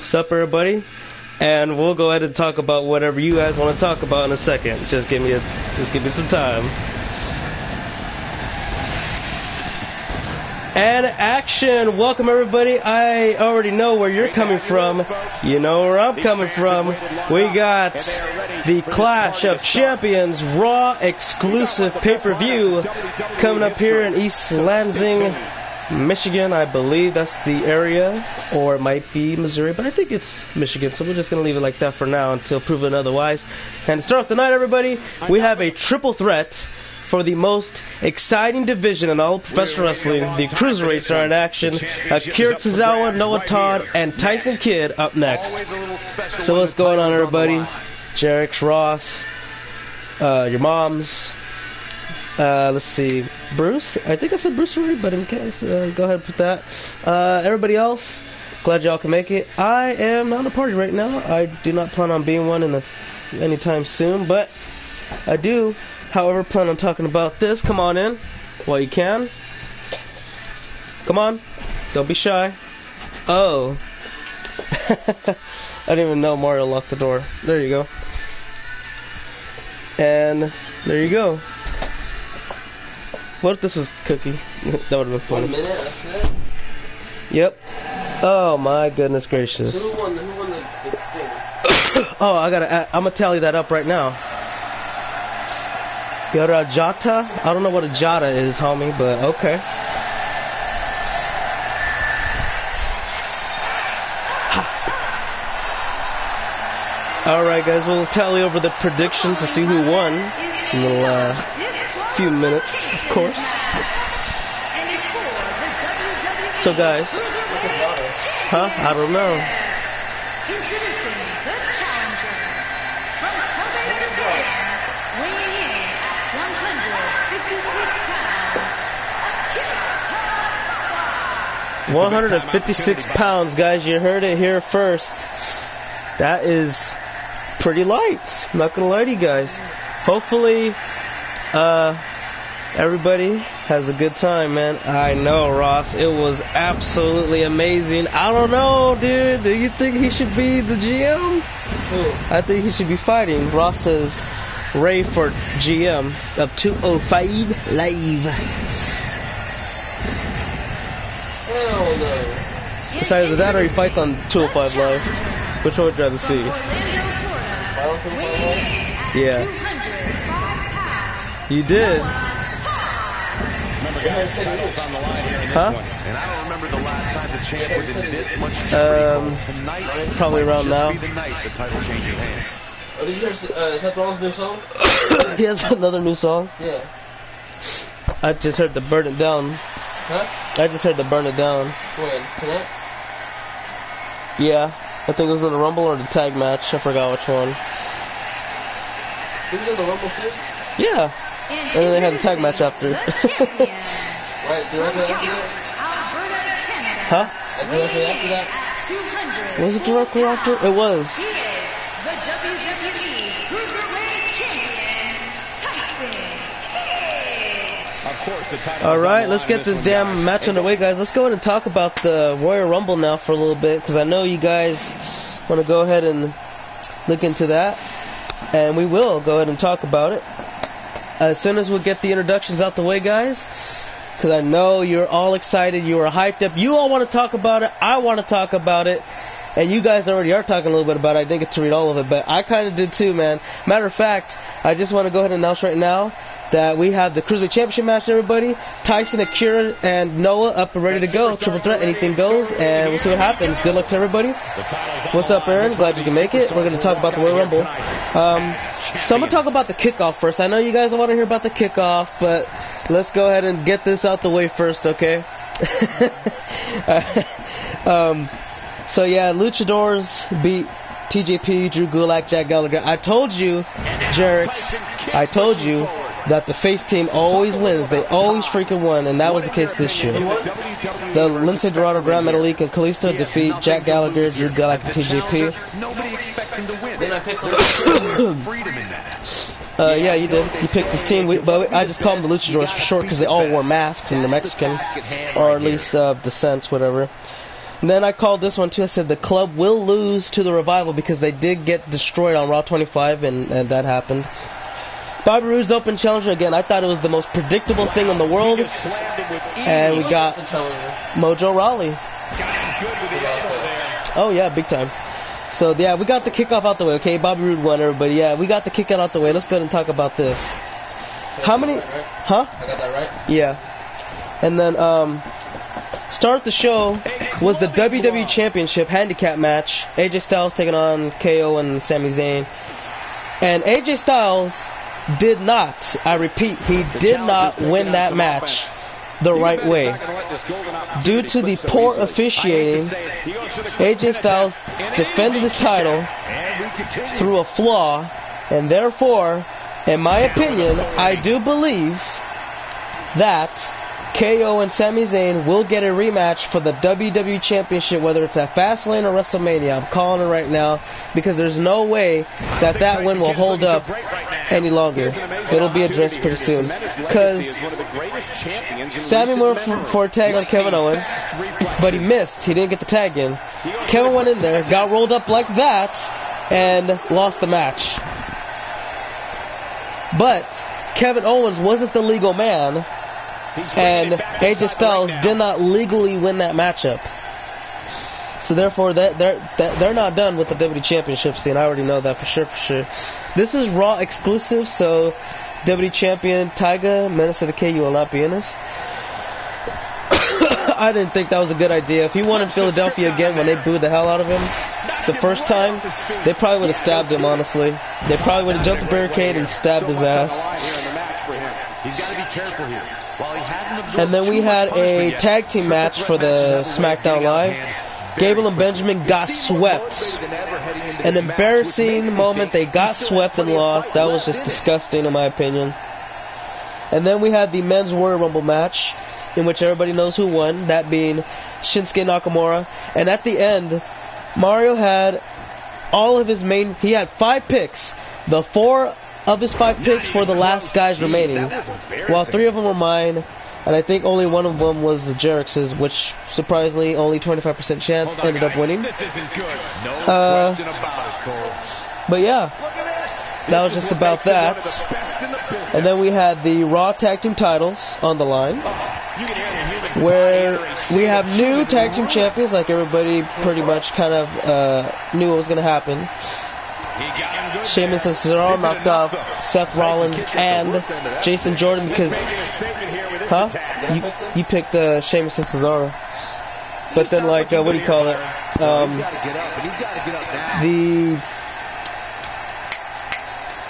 What's up, everybody? And we'll go ahead and talk about whatever you guys want to talk about in a second. Just give me some time. And action! Welcome, everybody. I already know where you're coming from. You know where I'm coming from. We got the Clash of Champions Raw exclusive pay-per-view coming up here in East Lansing, Michigan. I believe that's the area, or it might be Missouri, but I think it's Michigan, so we're just going to leave it like that for now until proven otherwise. And to start off tonight, everybody, we have a triple threat for the most exciting division in all professional wrestling. The Cruiserweights are in action. Akira Tozawa, Noah Todd, and Tyson Kidd up next. So what's going on, everybody? Jarek, Ross, your moms. Let's see, Bruce. I think I said Bruce already, but in case, go ahead and put that. Everybody else, glad y'all can make it. I am not in a party right now. I do not plan on being one anytime soon, but I do, however, plan on talking about this. Come on in while you can. Come on, don't be shy. Oh, I didn't even know Mario locked the door. There you go. And there you go. What if this was Cookie? That would have been funny. 1 minute, that's it? Yep. Oh my goodness gracious. So who won the thing? Oh, I'm gonna tally that up right now. Yara Jata? I don't know what a Jata is, homie, but okay. Alright, guys, we'll tally over the predictions to see who won in the few minutes, of course. So, guys, I don't know. Introducing the challenger from Kobe, Japan, weighing in at 156 pounds, guys. You heard it here first. That is pretty light. I'm not gonna lie to you guys. Hopefully, everybody has a good time, man. I know, Ross. It was absolutely amazing. I don't know, dude. Do you think he should be the GM? I think he should be fighting. Ross says Ray for GM of 205 Live. Hell no. It's either that or he fights on 205 Live. Which one would you rather see? Yeah. You did. Huh? And I don't remember the last time the champ was in this much tonight. Probably around now. Be the night the title changes hands. Oh, did you hear Seth Rollins' new song? He has another new song. Yeah. I just heard the Burn It Down. Huh? I just heard the Burn It Down. When? Tonight? Yeah. I think it was in the Rumble or the tag match. I forgot which one. He was in the Rumble too? Yeah. And then they had a tag match after. Right, directly after that? Huh? Directly after that? Was it directly after? It was. He is the WWE Cruiserweight Champion, Tyson Kidd. Of course, the title. Alright, let's get this damn match underway, guys. Let's go ahead and talk about the Royal Rumble now for a little bit, because I know you guys want to go ahead and look into that. And we will go ahead and talk about it as soon as we get the introductions out the way, guys, because I know you're all excited, you are hyped up, you all want to talk about it, I want to talk about it, and you guys already are talking a little bit about it. I didn't get to read all of it, but I kind of did too, man. Matter of fact, I just want to go ahead and announce right now that we have the Cruiserweight Championship match, everybody. Tyson, Akira, and Noah up and ready to go. Triple threat, anything goes, and we'll see what happens. Good luck to everybody. What's up, Aaron? Glad you can make it. We're going to talk about the Royal Rumble. So I'm going to talk about the kickoff first. I know you guys want to hear about the kickoff, but let's go ahead and get this out the way first, okay? So, yeah, Luchadors beat TJP, Drew Gulak, Jack Gallagher. I told you, Jarek, I told you that the face team always wins. They always freaking win, and that was the case this year. The Lindsay Dorado, Grand Metalik, and Kalisto defeat Jack Gallagher, Drew Gulak, and TJP. Nobody expects him to win. Then I picked Freedom in that. Yeah, you did. You picked his team, but I just call them the Luchadors for short because they all wore masks and they're Mexican, or at least descent, whatever. And then I called this one too. I said the club will lose to the Revival because they did get destroyed on Raw 25, and that happened. Bobby Roode's Open Challenger, again, I thought it was the most predictable thing in the world. And we got Mojo Rawley. Oh, yeah, big time. So, yeah, we got the kickoff out the way, okay? Bobby Roode won, everybody. Yeah, we got the kickoff out the way. Let's go ahead and talk about this. How many... Huh? I got that right? Yeah. And then, start the show was the WWE Championship Handicap match. AJ Styles taking on KO and Sami Zayn. And AJ Styles did not, I repeat, he did not win that match the right way. Due to the poor officiating, AJ Styles defended his title through a flaw, and therefore, in my opinion, I do believe that KO and Sami Zayn will get a rematch for the WWE Championship, whether it's at Fastlane or WrestleMania. I'm calling it right now because there's no way that win will hold up any longer. It'll be addressed pretty soon. Because Sami went for a tag on Kevin Owens, but he missed. He didn't get the tag in. Kevin went in there, got rolled up like that, and lost the match. But Kevin Owens wasn't the legal man, and AJ Styles did not legally win that matchup. So therefore, they're not done with the WWE Championship scene. I already know that for sure. This is Raw exclusive, so WWE Champion Tyga, Menace to the K, you will not be in this. I didn't think that was a good idea. If he won in Philadelphia again when they booed the hell out of him the first time, they probably would have stabbed him, honestly. They probably would have jumped the barricade and stabbed his ass. He's got to be careful here. And then we had a tag team match for the SmackDown Live. Gable and Benjamin got swept. An embarrassing moment. They got swept and lost. That was just disgusting in my opinion. And then we had the Men's Royal Rumble match, in which everybody knows who won, that being Shinsuke Nakamura. And at the end, Mario had all of his he had 5 picks. The 4 of his 5 picks were the last guys remaining, while 3 of them were mine, and I think only 1 of them was Jerich's, which surprisingly only 25% chance ended up winning. But yeah, that was just about that. And then we had the Raw Tag Team titles on the line, where we have new Tag Team champions, like everybody pretty much kind of knew what was going to happen. Sheamus and Cesaro knocked off Seth Rollins and Jason Jordan because, you picked Sheamus and Cesaro, but then like what do you call it?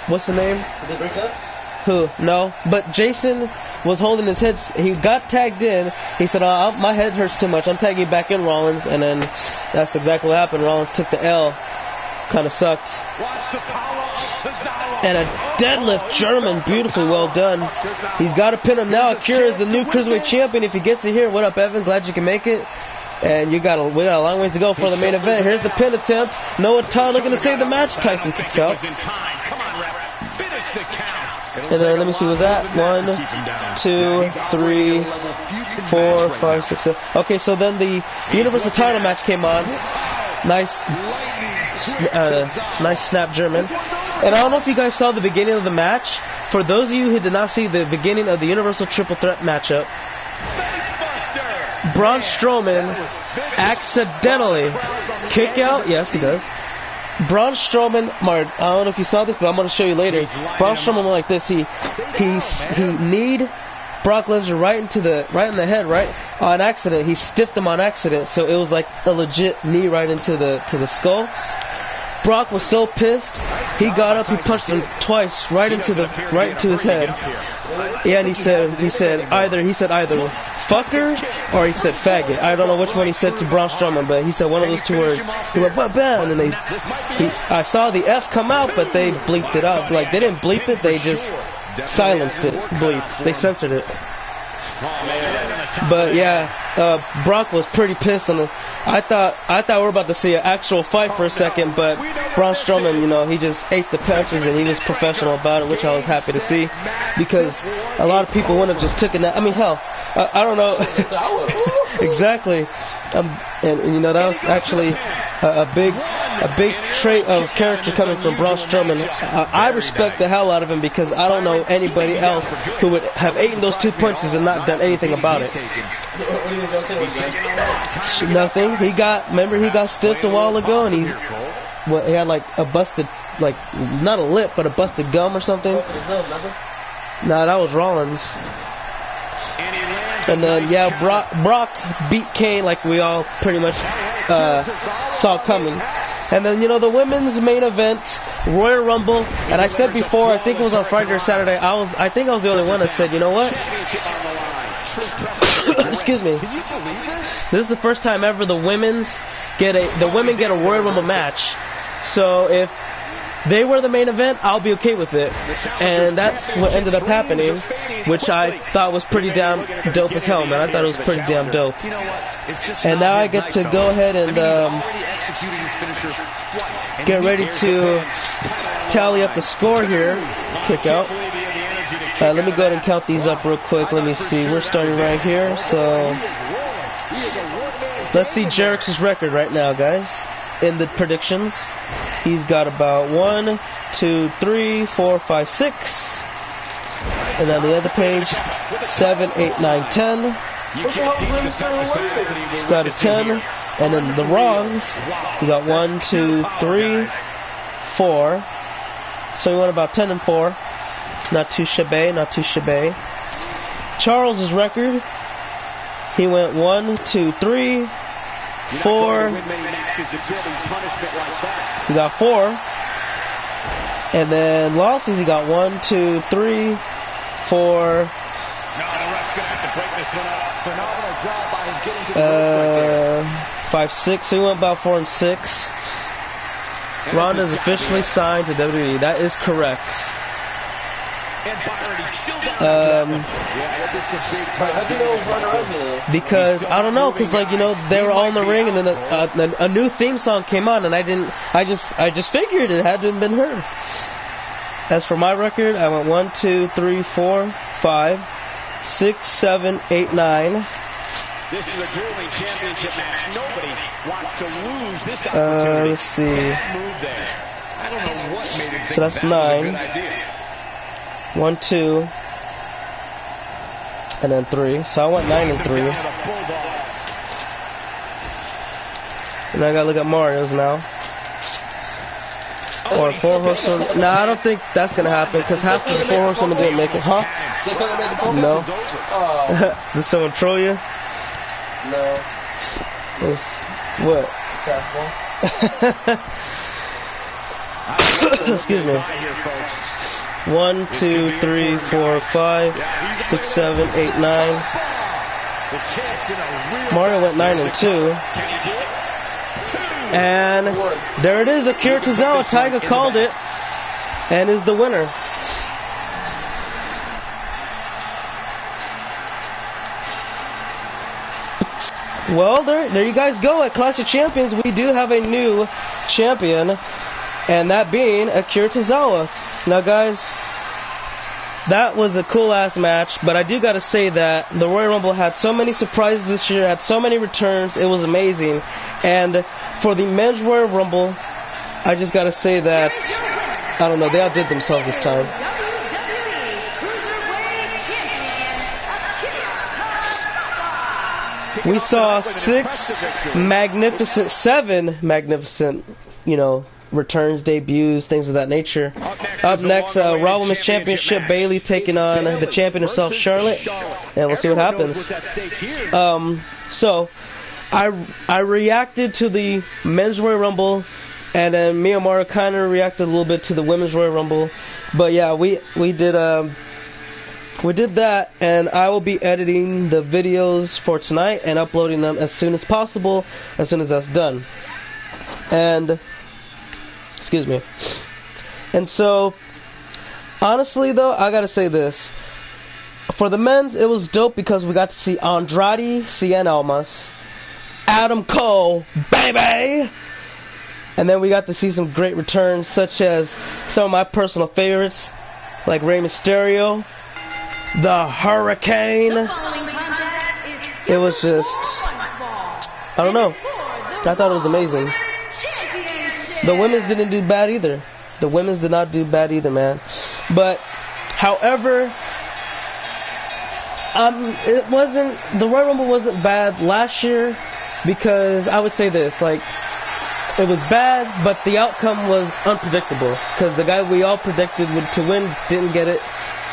What's the name? Who? No, but Jason was holding his head. He got tagged in. He said, my head hurts too much. I'm tagging back in Rollins, and then that's exactly what happened. Rollins took the L. Kind of sucked. And a deadlift German, beautifully well done. He's got to pin him now. Akira is the new Cruiserweight champion if he gets it here. What up, Evan? Glad you can make it. And we got a long ways to go for the main event. Here's the pin attempt. Noah Todd looking to save the match. Tyson kicks out. And then let me see, was that 1, 2, 3, 4, 5, 6, 7. Okay, so then the Universal title match came on. Nice snap German. And I don't know if you guys saw the beginning of the match. For those of you who did not see the beginning of the Universal Triple Threat matchup, Braun Strowman accidentally kick out. Yes, he does. Braun Strowman, I don't know if you saw this, but I'm going to show you later. Braun Strowman went like this. He kneed Brock Lesnar right in the head, right on accident. He stiffed him on accident, so it was like a legit knee right into the skull. Brock was so pissed, he got up, he punched him twice right into his head. Yeah, and he said either fucker or he said faggot. I don't know which one he said to Braun Strowman, but he said one of those 2 words. He went bam, and then I saw the F come out, but they bleeped it out. Like they didn't bleep it, they just silenced it. Bleeped. They censored it. But yeah, Brock was pretty pissed, and I thought we were about to see an actual fight for a second, but Braun Strowman, he just ate the punches and he was professional about it, which I was happy to see, because a lot of people wouldn't have just taken that. I mean, hell, I don't know. Exactly. And you know, that was actually a big trait of character coming from Braun Strowman. I respect the hell out of him because I don't know anybody else who would have eaten those 2 punches and not done anything about it. Nothing. Remember he got stiffed a while ago and he had like a busted, like not a lip but a busted gum or something. Nah, that was Rollins. And then, yeah, Brock beat Kane like we all pretty much saw coming. And then, you know, the women's main event, Royal Rumble, and I said before, I think it was on Friday or Saturday, I think I was the only one that said, you know what? Excuse me. This is the first time ever the women get a Royal Rumble match. So if they were the main event, I'll be okay with it. And that's what ended up happening, which I thought was pretty damn dope as hell, man. I thought it was pretty damn dope. And now I get to go ahead and get ready to tally up the score here. Kick out. Let me go ahead and count these up real quick. Let me see. We're starting right here. So let's see Jerick's record right now, guys. In the predictions, he's got about 1, 2, 3, 4, 5, 6, and on the other page, 7, 8, 9, 10. He's got a 10, and then the wrongs, he got 1, 2, 3, 4. So he went about 10 and 4. Not too shabby, not too shabby. Charles's record, he went 1, 2, 3. 4. He got 4. And then losses, he got 1, 2, 3, 4. 5, 6. So he went about 4 and 6. Ronda's officially signed to WWE. That is correct. Because I don't know, because like, you know, they were all in the ring, and then a new theme song came on, and I just figured it had to have been heard. As for my record, I went 1, 2, 3, 4, 5, 6, 7, 8, 9. This is a grueling championship match. Nobody wants to lose this opportunity. Let's see. I don't know what made him think so that's that 9. was a good idea. 1, 2, and then 3. So I went 9 and 3. And I gotta look at Mario's now. Or 4 horsemen. Nah, I don't think that's gonna happen because half of the 4 horsemen didn't make it, huh? No. Did someone troll you? No. What? Excuse me. 1, 2, 3, 4, 5, 6, 7, 8, 9. Mario went 9 and 2. And there it is, Akira Tozawa. Tiger called it and is the winner. Well, there you guys go. At Clash of Champions, we do have a new champion, and that being Akira Tozawa. Now, guys, that was a cool-ass match, but I do got to say that the Royal Rumble had so many surprises this year, had so many returns, it was amazing. And for the men's Royal Rumble, I just got to say that, I don't know, they outdid themselves this time. We saw 7 magnificent, you know, returns, debuts, things of that nature. Up next, Raw Women's Championship, Bayley taking on the champion herself, Charlotte, and we'll see what happens. So, I reacted to the Men's Royal Rumble, and then me and Mario kind of reacted a little bit to the Women's Royal Rumble. But yeah, we did that, and I will be editing the videos for tonight and uploading them as soon as possible, as soon as that's done. And excuse me. And so, honestly though, I gotta say this. For the men's, it was dope because we got to see Andrade Cien Almas, Adam Cole, baby! And then we got to see some great returns, such as some of my personal favorites, like Rey Mysterio, the Hurricane. The following contest it was just, I don't know. I thought it was amazing. The women's didn't do bad either. The women's did not do bad either, man. But, however, it wasn't, the Royal Rumble wasn't bad last year because I would say this, like, it was bad, but the outcome was unpredictable because the guy we all predicted to win didn't get it,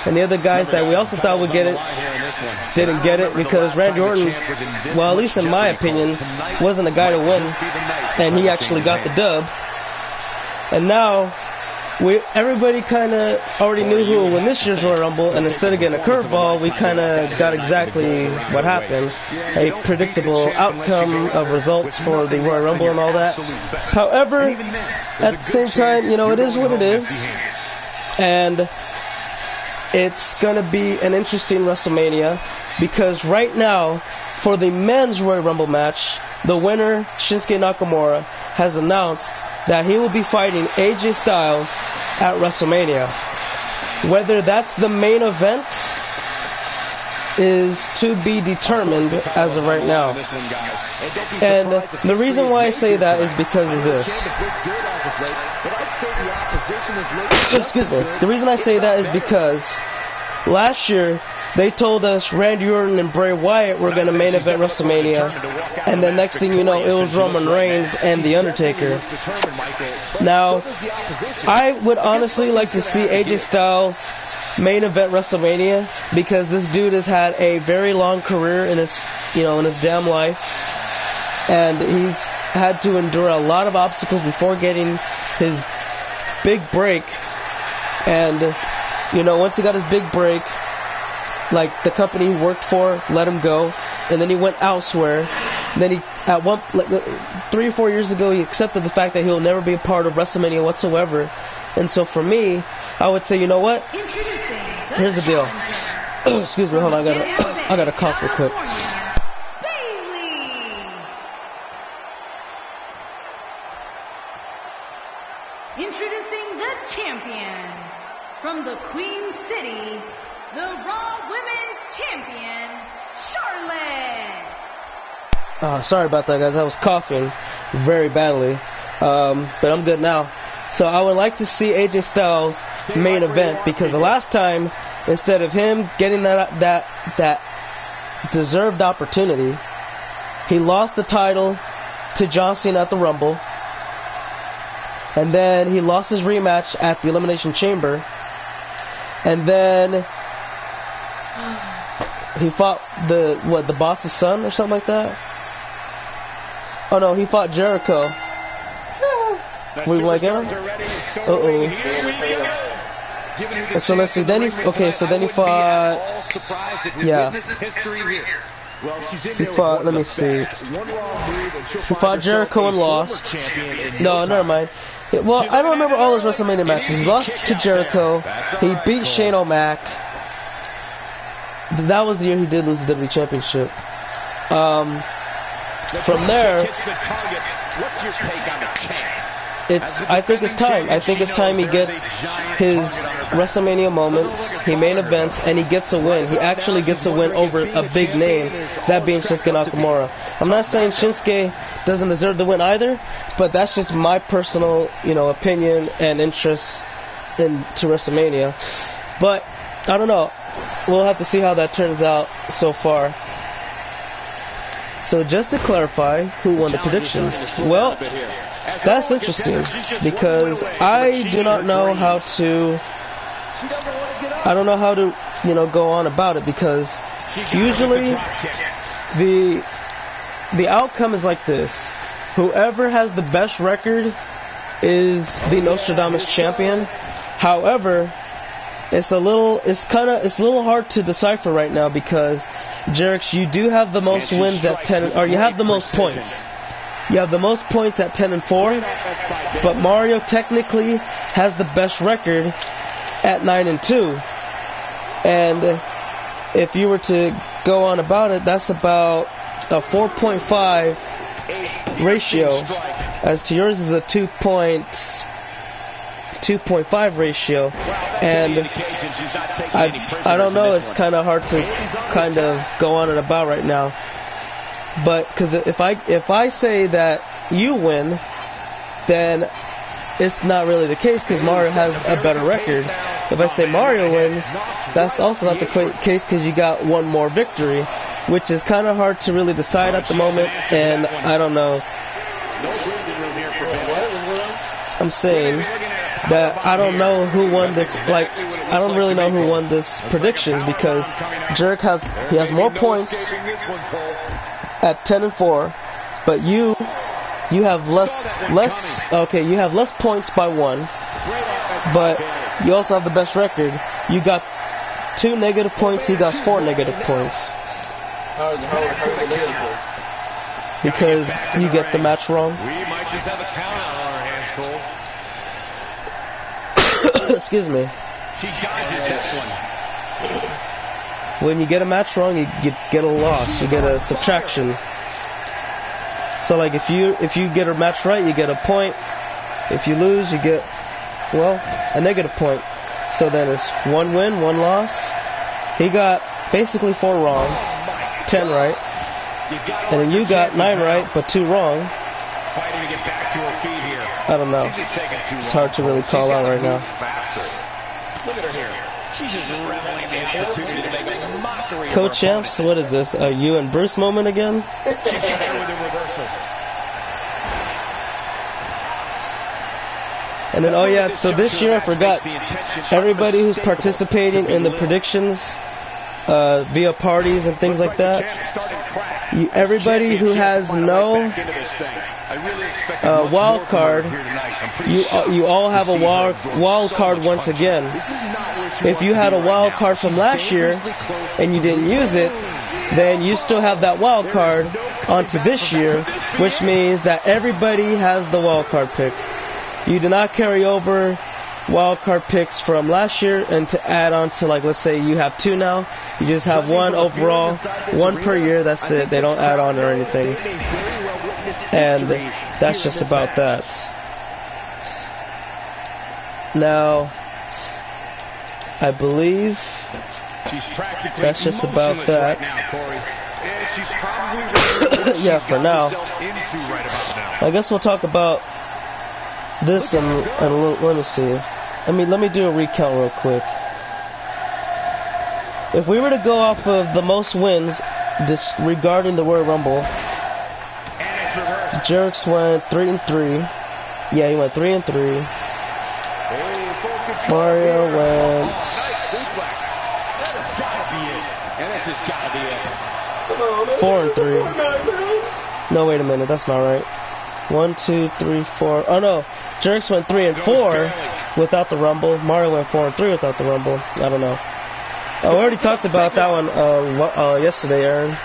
and the other guys that we also thought would get it didn't get it because Randy Orton, well, at least in my opinion, wasn't a guy to win, and he actually got the dub. And now, everybody kind of already knew who would win this year's Royal Rumble, and instead of getting a curveball, we kind of got exactly what happened. A predictable outcome of results for the Royal Rumble and all that. However, at the same time, you know, it is what it is. And it's going to be an interesting WrestleMania because right now, for the men's Royal Rumble match, the winner, Shinsuke Nakamura, has announced that he will be fighting AJ Styles at WrestleMania. Whether that's the main event is to be determined as of right now. And the reason why I say that is because of this. Excuse me. The reason I say that is because last year they told us Randy Orton and Bray Wyatt were going to main event WrestleMania, and then next thing you know, it was Roman Reigns and The Undertaker. Now, I would honestly like to see AJ Styles main event WrestleMania because this dude has had a very long career in his, in his damn life, and he's had to endure a lot of obstacles before getting his big break. And once he got his big break, like the company he worked for let him go, and then he went elsewhere. And then he, at 3 or 4 years ago, he accepted the fact that he'll never be a part of WrestleMania whatsoever. And so for me, I would say, you know what? Here's the deal. Excuse me, hold on, I gotta cough real quick. Introducing the champion from the Queen City, the Raw Women's Champion, Charlotte. Sorry about that, guys. I was coughing very badly, but I'm good now. So I would like to see AJ Styles main event because the last time, instead of him getting that deserved opportunity, he lost the title to John Cena at the Rumble, and then he lost his rematch at the Elimination Chamber, and then he fought the boss's son or something like that. Oh no, he fought Jericho. We were like, So let's see. Then he fought. Yeah. He fought. Let me see. He fought Jericho and lost. No, never mind. Well, I don't remember all his WrestleMania matches. He lost to Jericho. He beat Shane O'Mac. That was the year he did lose the WWE Championship. From there, what's your take on the champ? I think it's time. I think it's time he gets his WrestleMania moments, he main events, and he gets a win. He actually gets a win over a big name, that being Shinsuke Nakamura. I'm not saying Shinsuke doesn't deserve the win either, but that's just my personal, opinion and interest into WrestleMania. But I don't know. We'll have to see how that turns out so far. So just to clarify, who won the predictions? Well, that's interesting because I do not know how to. I don't know how to, go on about it because usually the outcome is like this: whoever has the best record is the Nostradamus champion. However, it's a little hard to decipher right now because Jerix, you do have the most wins at 10, or you have the most points. You have the most points at 10-4, but Mario technically has the best record at 9-2. And if you were to go on about it, that's about a 4.5 ratio, as to yours is a 2.5 ratio. And I don't know, it's kind of hard to kind of go on and about right now. But because if I say that you win, then it's not really the case because Mario has a better record. If I say Mario wins, that's also not the case because you got one more victory, which is kind of hard to really decide at the moment. And I don't know. I'm saying that I don't know who won this. Like, I don't really know who won this predictions because Jerk has more points at 10-4, but you have less. Okay, you have less points by 1, but you also have the best record. You got 2 negative points. He got 4 negative points. Because you get the match wrong. We might just have a count on our hands, Cole. Excuse me. She dodges this one. When you get a match wrong, you get a loss. You get a subtraction. So like if you get a match right, you get a point. If you lose, you get, well, a negative point. So then it's 1 win, 1 loss. He got basically 4 wrong, 10 right. And then you got 9 right, but 2 wrong. Fighting to get back to her feet here. I don't know. It's hard to really call out right now. Look at her here. She's just reveling in the opportunity to make a mockery of Co-champs, what is this? A you and Bruce moment again? She's got her with a reversal. And then, oh yeah, so this year I forgot, everybody who's participating in the predictions via parties and things like that, everybody who has no wild card, you all have a wild card once again. If you had a wild card from last year and you didn't use it, then you still have that wild card onto this year, which means that everybody has the wild card pick. You do not carry over wild card picks from last year and to add on to, like, let's say you have 2 now. You just have 1 overall, 1 per year. That's it. They don't add on or anything. And that's just about that. Now, I believe that's just about that. Yeah, for now. I guess we'll talk about this and let me see. Let me do a recount real quick. If we were to go off of the most wins disregarding the Royal Rumble, Jerks went 3-3. Yeah, he went 3-3. Mario went 4-3. No, wait a minute, that's not right. 1, 2, 3, 4. Oh no, Jerks went 3-4 without the Rumble. Mario went 4-3 without the Rumble. I don't know. We already talked about that one yesterday, Aaron.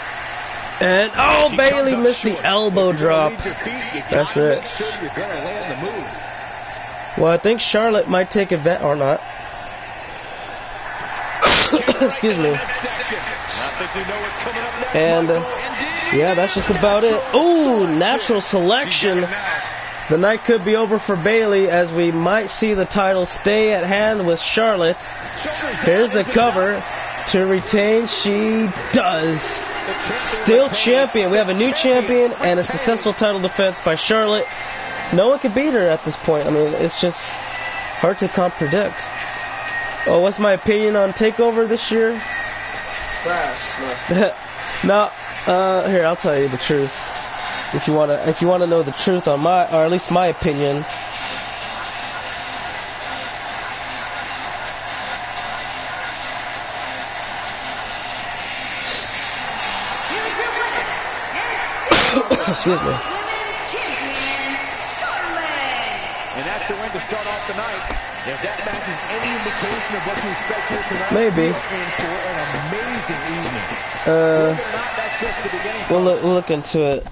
And Bailey missed the elbow drop. That's it. Well, I think Charlotte might take advantage or not. Excuse me. And yeah, that's just about it. Ooh, natural selection. The night could be over for Bailey as we might see the title stay at hand with Charlotte. Here's the cover to retain. She does. Still champion. We have a new champion and a successful title defense by Charlotte. No one can beat her at this point. It's just hard to predict. Oh, what's my opinion on TakeOver this year? No, here, I'll tell you the truth. If you wanna know the truth on or at least my opinion. Excuse me. And that's the win to start off the night. If that match is any indication of what to expect here tonight, maybe. We're in for an amazing evening. We'll look into it.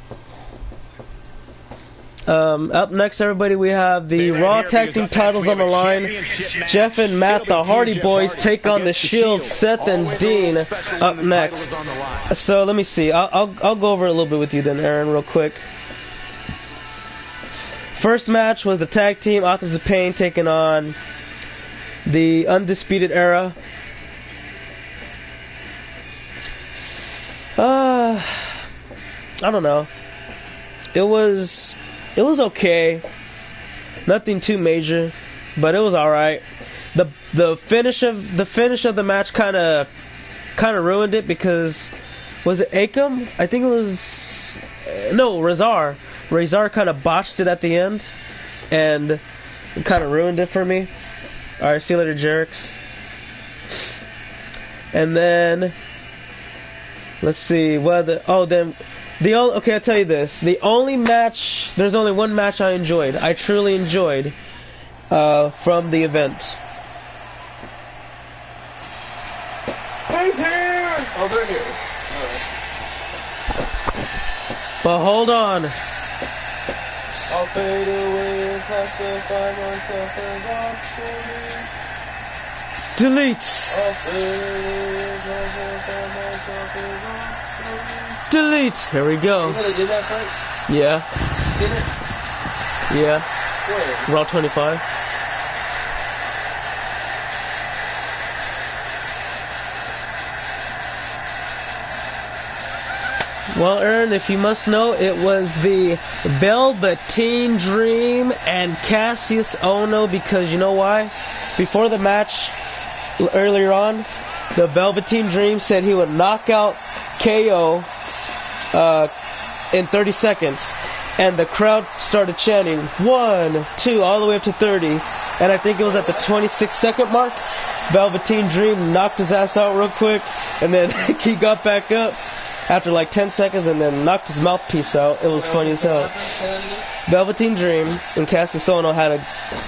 Up next, everybody, we have the Raw Tag Team titles on the line. Jeff and Matt, the Hardy Boys, take on the Shield, Seth and Dean, up next. So let me see. I'll go over it a little bit with you then, Aaron, real quick. First match was the tag team Authors of Pain taking on the Undisputed Era. I don't know. It was okay. Nothing too major, but it was all right. The finish of the match kind of ruined it because was it Akam? I think it was no Razor. Razor kind of botched it at the end and kind of ruined it for me. All right, see you later, Jerix. And then let's see. Okay, I'll tell you this. There's only one match I enjoyed. I truly enjoyed from the event. Who's here? Oh, they're here. Alright. But hold on. I'll fade away and classify myself as obsolete. Delete. I'll fade away and classify myself as obsolete. Delete. Here we go. You know they did that first? Yeah. Seen it? Yeah. Where? Raw 25. Well, Aaron, if you must know, it was the Velveteen Dream and Cassius Ohno, because you know why? Before the match, earlier on, the Velveteen Dream said he would knock out KO in 30 seconds. And the crowd started chanting, 1, 2, all the way up to 30. And I think it was at the 26-second mark. Velveteen Dream knocked his ass out real quick, and then he got back up after like 10 seconds and then knocked his mouthpiece out. It was funny as hell. Velveteen Dream and Cassius Ohno had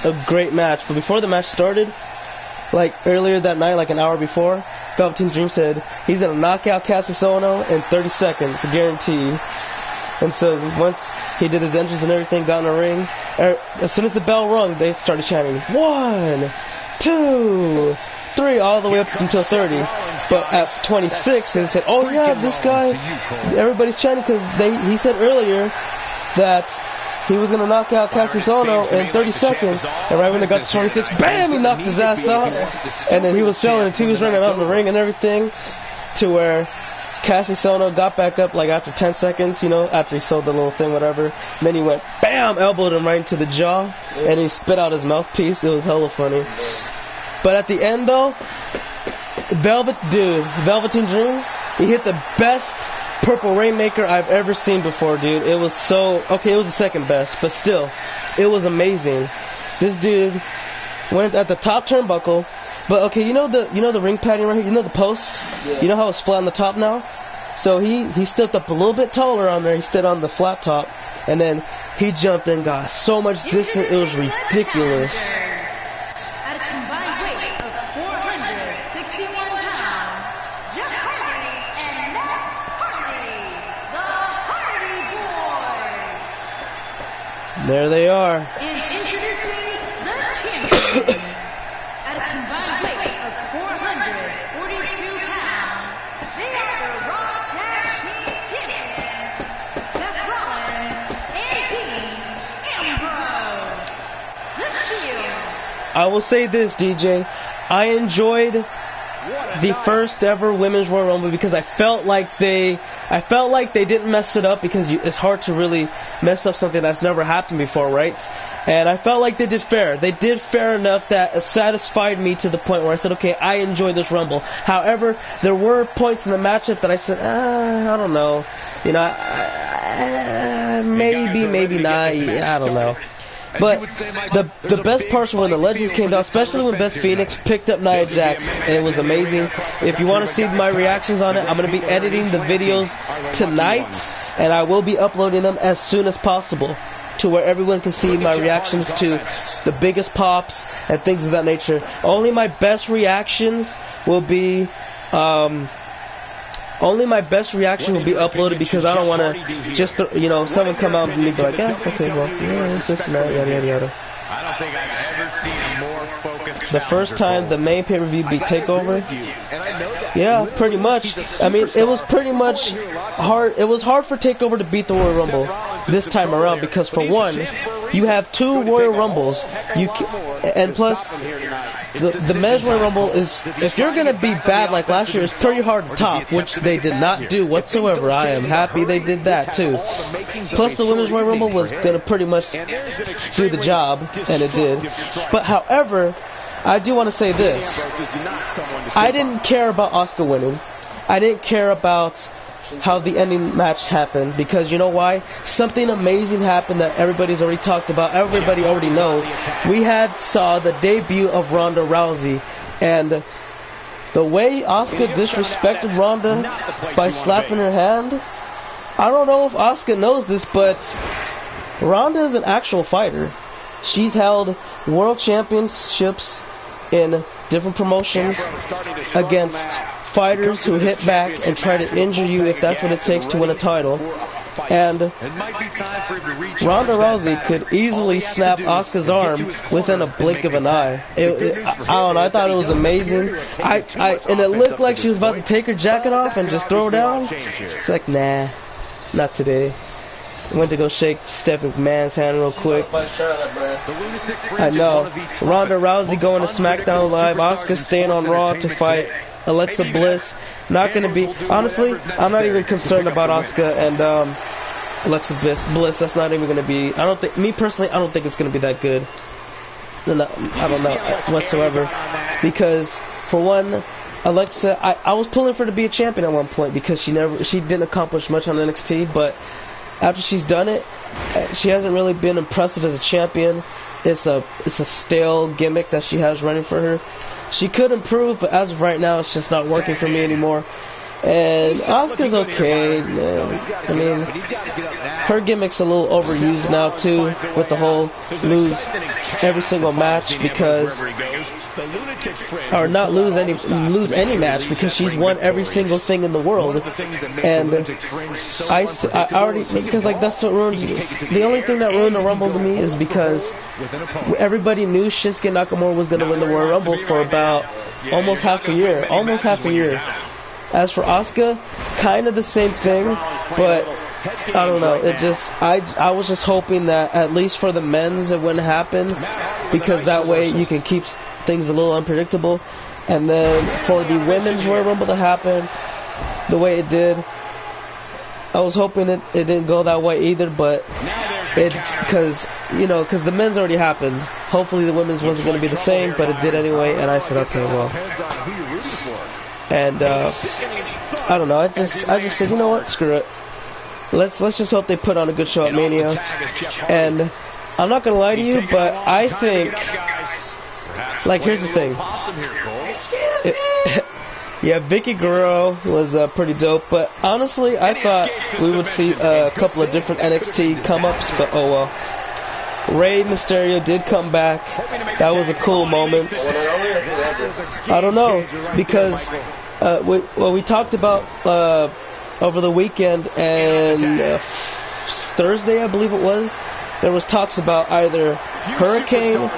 a great match. But before the match started, like earlier that night, like an hour before, Velveteen Dream said he's going to knock out Cassius Ohno in 30 seconds, guarantee. And so once he did his entrance and everything, got in the ring, as soon as the bell rung, they started chanting, 1, 2, 3, all the way up until 30. But at 26, they said, oh yeah, this guy, everybody's chanting because he said earlier that he was going to knock out Cassius Ohno in 30 seconds, and right when they got to 26, bam, he knocked his ass out, and then he was selling it too, he was running out in the ring and everything, to where Cassius Ohno got back up like after 10 seconds, you know, after he sold the little thing, whatever, and then he went, bam, elbowed him right into the jaw, and he spit out his mouthpiece. It was hella funny. But at the end, though, Velveteen Dream, he hit the best Purple Rainmaker I've ever seen before, dude. It was it was the second best, but still, it was amazing. This dude went at the top turnbuckle, but okay, you know the ring padding right here, you know the post? Yeah. You know how it's flat on the top now? So he stepped up a little bit taller on there, he stood on the flat top, and then he jumped and got so much distance, it was ridiculous. There they are. And introducing the champion at a combined weight of 442 pounds, they are the Raw Tag Team Champions, Seth Rollins and Dean Ambrose. The Shield. I will say this, DJ. I enjoyed the first ever Women's Royal Rumble because I felt like they didn't mess it up, because it's hard to really mess up something that's never happened before, right? And I felt like they did fair. They did fair enough that it satisfied me to the point where I said, okay, I enjoyed this Rumble. However, there were points in the matchup that I said, I don't know. You know, maybe not. I don't know. But the best parts were when the Legends came down, especially when Beth Phoenix picked up Nia Jax. It was amazing. If you want to see my reactions on it, I'm going to be editing the videos tonight, and I will be uploading them as soon as possible to where everyone can see my reactions to the biggest pops and things of that nature. Only my best reactions will be uploaded, because I don't want to just, someone come out and be like, yeah, okay, well, yeah, it's this and that, yada, yada, yada. I don't think I've ever seen a more focused. The first time the main pay-per-view beat TakeOver, yeah, pretty much. I mean, it was pretty much hard. It was hard for TakeOver to beat the Royal Rumble this time around, because for one, you have 2 Royal Rumbles. And plus, the men's Royal Rumble is, if you're gonna be bad like last year, it's pretty hard to top, which they did not do whatsoever. I am happy they did that too. Plus, the women's Royal Rumble was gonna pretty much do the job, and it did. But however, I do want to say this. I didn't care about Asuka winning. I didn't care about how the ending match happened, because you know why? Something amazing happened that everybody's already talked about. Everybody already knows. We saw the debut of Ronda Rousey, and the way Asuka disrespected Ronda by slapping her hand. I don't know if Asuka knows this, but Ronda is an actual fighter. She's held world championships in different promotions against fighters who hit back and try to injure you if that's what it takes to win a title. And Ronda Rousey could easily snap Asuka's arm within a blink of an eye. I don't know, I thought it was amazing. And it looked like she was about to take her jacket off and just throw down. It's like, nah, not today. Went to go shake Steph McMahon's hand real quick. I know. Ronda Rousey going to SmackDown Live. Asuka staying on Raw to fight Alexa Bliss. Not going to be... Honestly, I'm not even concerned about Asuka and Alexa Bliss. That's not even going to be... Me personally, I don't think it's going to be that good. I don't know whatsoever. Because, for one, Alexa... I was pulling for her to be a champion at one point because she didn't accomplish much on NXT, but... After she's done it, she hasn't really been impressive as a champion. It's a stale gimmick that she has running for her. She could improve, but as of right now, it's just not working for me anymore. And Asuka's okay. I mean, her gimmick's a little overused now too, with the whole lose every single match because, or not lose any match because she's won every single thing in the world. And I already, because like that's what ruined. The only thing that ruined the Rumble to me is because everybody knew Shinsuke Nakamura was going to win the Royal Rumble for about almost half a year. As for Asuka, kind of the same thing, but I don't know. It just I was just hoping that at least for the men's it wouldn't happen, because that way you can keep things a little unpredictable. And then for the women's Royal Rumble to happen the way it did, I was hoping it didn't go that way either, but because the men's already happened. Hopefully the women's wasn't going to be the same, but it did anyway, and I said okay, well. And I don't know. I just said, you know what? Screw it. Let's just hope they put on a good show at Mania. And I'm not gonna lie to you, but I think, like, here's the thing. Yeah, Vicky Guerrero was pretty dope, but honestly, I thought we would see a couple of different NXT come-ups, but oh well. Rey Mysterio did come back. That was a cool moment. I don't know, because we talked about over the weekend and Thursday, I believe it was, there was talks about either Hurricane,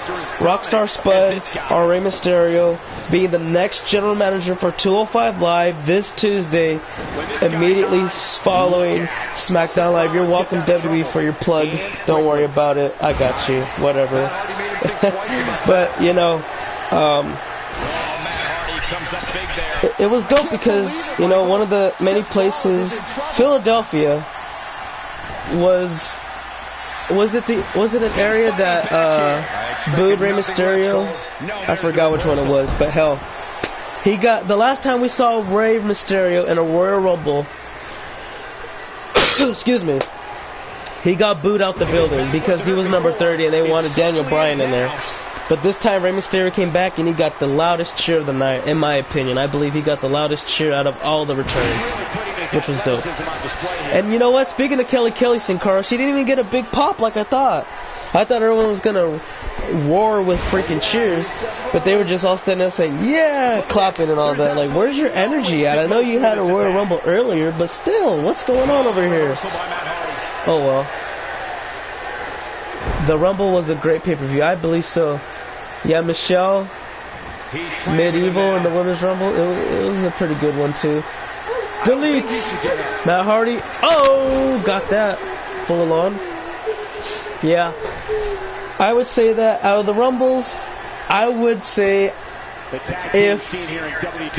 Rockstar Spud, or Rey Mysterio being the next general manager for 205 Live this Tuesday, immediately following SmackDown Live. You're welcome, WWE, for your plug. Don't worry about it. I got you. Whatever. But, you know, it was dope because, you know, one of the many places, Philadelphia, was it an area that booed Rey Mysterio? I forgot which one it was, but hell, the last time we saw Rey Mysterio in a Royal Rumble, excuse me, he got booed out the building because he was number 30 and they wanted Daniel Bryan in there. But this time Rey Mysterio came back and he got the loudest cheer of the night, in my opinion. I believe he got the loudest cheer out of all the returns, which was dope. And you know what? Speaking of Kelly Sin Cara, she didn't even get a big pop like I thought. I thought everyone was going to roar with freaking cheers, but they were just all standing up saying, yeah, clapping and all that. Like, where's your energy at? I know you had a Royal Rumble earlier, but still, what's going on over here? Oh, well. The Rumble was a great pay-per-view. I believe so. Yeah, Michelle, Medieval in the Women's Rumble, it was a pretty good one, too. Delete! Matt Hardy, oh, got that. Full on. Yeah. I would say that out of the Rumbles, I would say if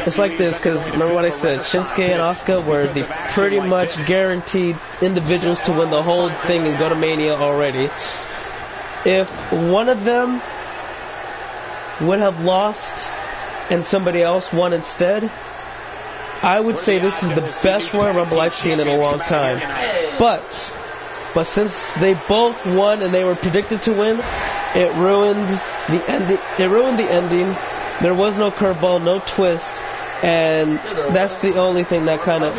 it's like this, because remember what I said, Shinsuke and Asuka were the pretty much guaranteed individuals to win the whole thing and go to Mania already. If one of them would have lost and somebody else won instead, I would say this is the best Royal Rumble I've seen in a long time. But since they both won and they were predicted to win, it ruined the ending. There was no curveball, no twist, and that's the only thing that kind of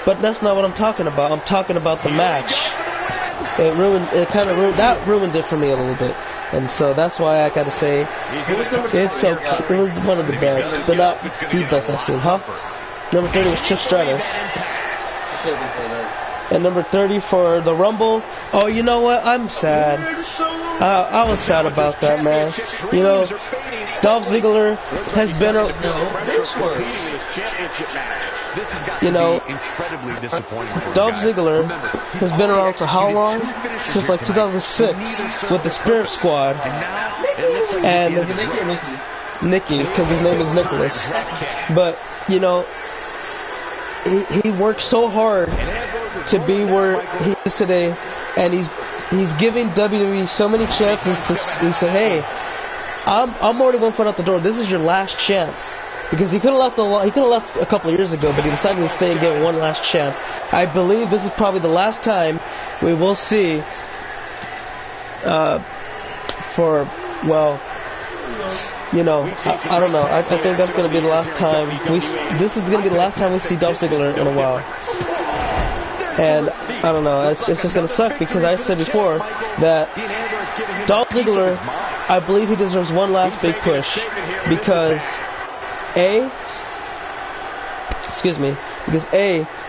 But that's not what I'm talking about. I'm talking about the match. It ruined it for me a little bit, and so that's why I gotta say it's okay. It was one of the best, but not the best I've seen, huh? Number 30 was Trish Stratus. And number 30 for the Rumble. Oh, you know what? I'm sad. I was sad about that, man. You know, Dolph Ziggler has been Dolph Ziggler has been around for how long? Since like 2006 with the Spirit Squad. And Nikki, because his name is Nicholas. But, you know, he worked so hard to be where he is today, and he's giving WWE so many chances he said, hey, I'm already 1 foot out the door. This is your last chance, because he could have left a couple of years ago, but he decided to stay and give it one last chance. I believe this is probably the last time we will see you know, I don't know. I think that's going to be the last time this is going to be the last time we see Dolph Ziggler in a while. And I don't know. It's just going to suck, because I said before that Dolph Ziggler, I believe he deserves one last big push, because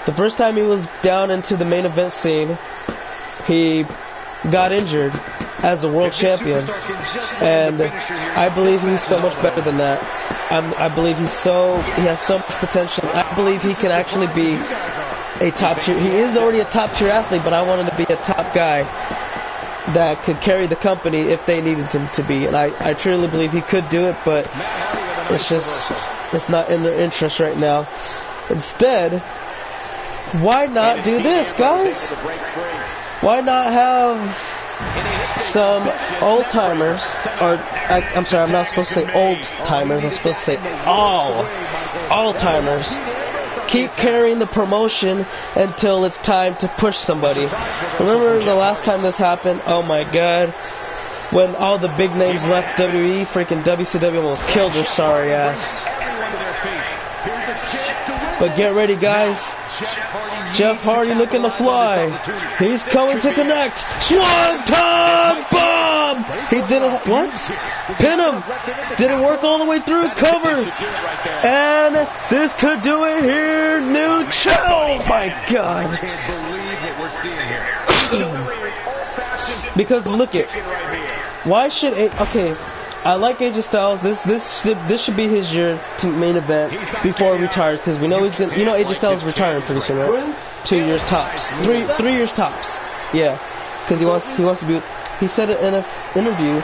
the first time he was down into the main event scene, he got injured as a world champion, and I believe he's so much better than that. I believe he has so much potential. I believe he can actually be a top tier. He is already a top tier athlete, but I want him to be a top guy that could carry the company if they needed him to be. And I truly believe he could do it, but it's not in their interest right now. Instead, why not do this, guys? Why not have some old-timers, I'm sorry, I'm not supposed to say old-timers, I'm supposed to say all-timers, keep carrying the promotion until it's time to push somebody. Remember the last time this happened? Oh my god. When all the big names left WWE, freaking WCW almost killed their sorry ass. But get ready, guys. Jeff Hardy looking to fly. He's coming to connect. Swanton bomb! He didn't, what? Pin him! Didn't work all the way through. Cover! And this could do it here. New Oh my god. Because look it. Why should okay, I like AJ Styles. This should be his year to main event before he retires, because we know he's gonna. You know AJ Styles is retiring pretty soon, right? 2 years tops, 3 years tops. Yeah, because he wants to be. He said it in an interview.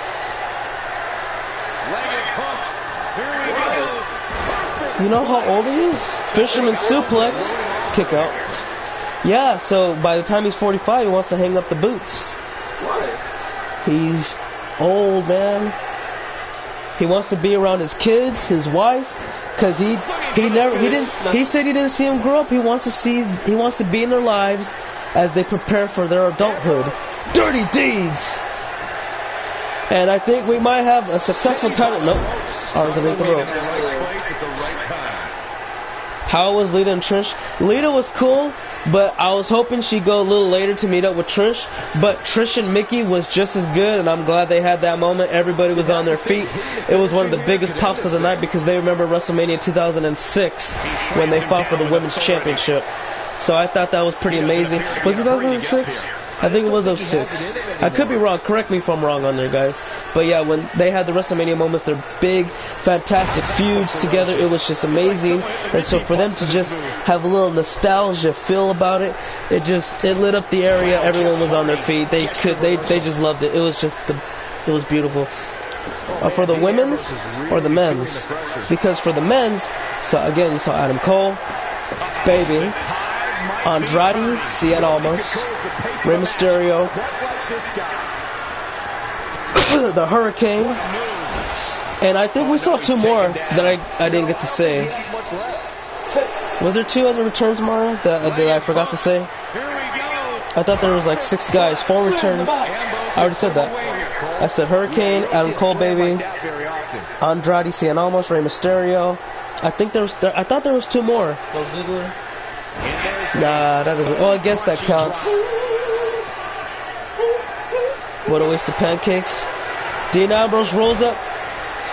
You know how old he is? Fisherman suplex, kick out. Yeah, so by the time he's 45, he wants to hang up the boots. Why? He's old, man. He wants to be around his kids, his wife, because he said he didn't see him grow up. He wants to be in their lives as they prepare for their adulthood. Dirty deeds. And I think we might have a successful title. Nope. Arms underneath the rope. How was Lita and Trish? Lita was cool, but I was hoping she'd go a little later to meet up with Trish. But Trish and Mickey was just as good, and I'm glad they had that moment. Everybody was on their feet. It was one of the biggest pops of the night, because they remember WrestleMania 2006 when they fought for the Women's Championship. So I thought that was pretty amazing. Was it 2006? I think it was 06. I could be wrong. Correct me if I'm wrong on there, guys. But yeah, when they had the WrestleMania moments, their big, fantastic feuds together, it was just amazing. And so for them to just have a little nostalgia feel about it, it lit up the area. Everyone was on their feet. They just loved it. It was beautiful. For the women's or the men's? Because for the men's, so again, you saw Adam Cole, Baby, Andrade, Cien Almas, Rey Mysterio, the Hurricane, and I think we saw two more that I didn't get to say. Was there two other returns, Mario, that I forgot to say? I thought there was like 6 guys, 4 returns. I already said that. I said Hurricane, Adam Cole, Baby, Andrade, Cien Almas, Rey Mysterio. I thought there was 2 more. Nah, that doesn't. Oh, I guess that counts. What a waste of pancakes. Dean Ambrose rolls up.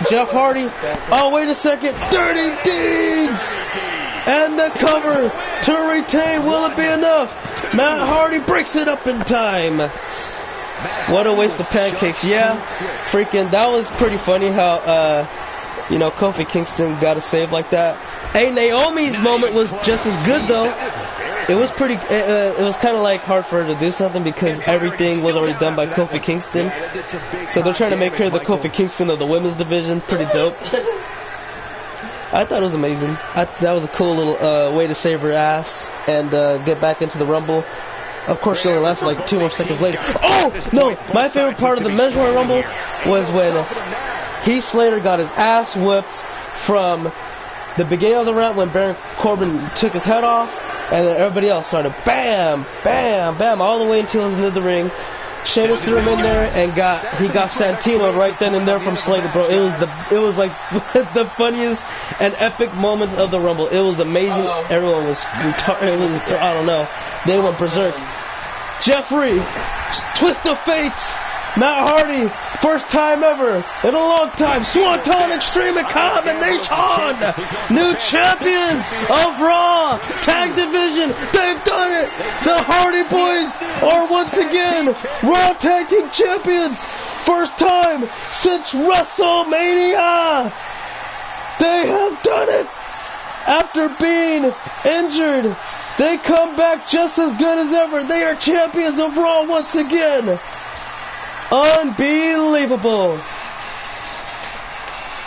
Jeff Hardy. Oh, wait a second. Dirty Deeds! And the cover to retain. Will it be enough? Matt Hardy breaks it up in time. What a waste of pancakes. Yeah, freaking, that was pretty funny how, Kofi Kingston got a save like that. Hey, Naomi's moment was just as good, though. It was pretty, it was kind of like hard for her to do something because everything was already done by Kofi Kingston. So they're trying to make her the Kofi Kingston of the women's division. Pretty dope. I thought it was amazing. That was a cool little way to save her ass and get back into the Rumble. Of course, she only lasted like 2 more seconds later. Oh, no! My favorite part of the Men's Royal Rumble was when Heath Slater got his ass whipped from the beginning of the round when Baron Corbin took his head off, and then everybody else started bam, bam, bam, all the way until he was into the ring. Sheamus threw him in there and he got Santino right then and there from Slater, bro. It was like the funniest and epic moments of the Rumble. It was amazing. Everyone was retarded. I don't know. They went berserk. Jeffrey, twist of fate. Matt Hardy, first time ever in a long time. Swanton Extreme Combination, new champions of Raw Tag Division. They've done it. The Hardy Boys are once again Raw Tag Team Champions. First time since WrestleMania. They have done it. After being injured, they come back just as good as ever. They are champions of Raw once again. Unbelievable.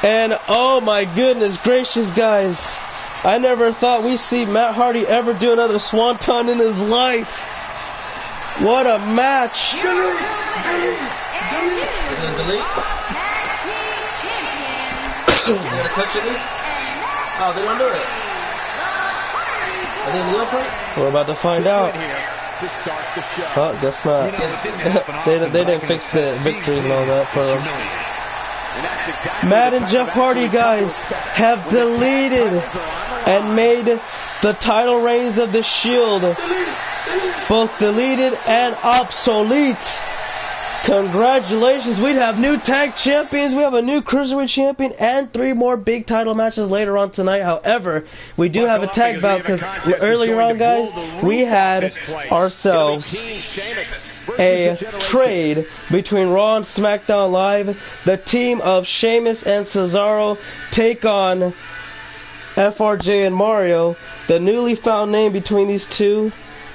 And oh my goodness gracious, guys, I never thought we'd see Matt Hardy ever do another swanton in his life. What a match. Delete. You gonna touch it? Oh, they don't do it. Are they in the open? We're about to find out. Oh, guess not. they didn't fix the victories and all that for them. Matt and Jeff Hardy, guys, have deleted and made the title reigns of the Shield both deleted and obsolete. Congratulations, we'd have new tag champions, we have a new cruiserweight champion, and 3 more big title matches later on tonight. However, we do have a tag bout because earlier on, guys, we had ourselves a trade between Raw and SmackDown Live. The team of Sheamus and Cesaro take on FRJ and Mario. The newly found name between these two,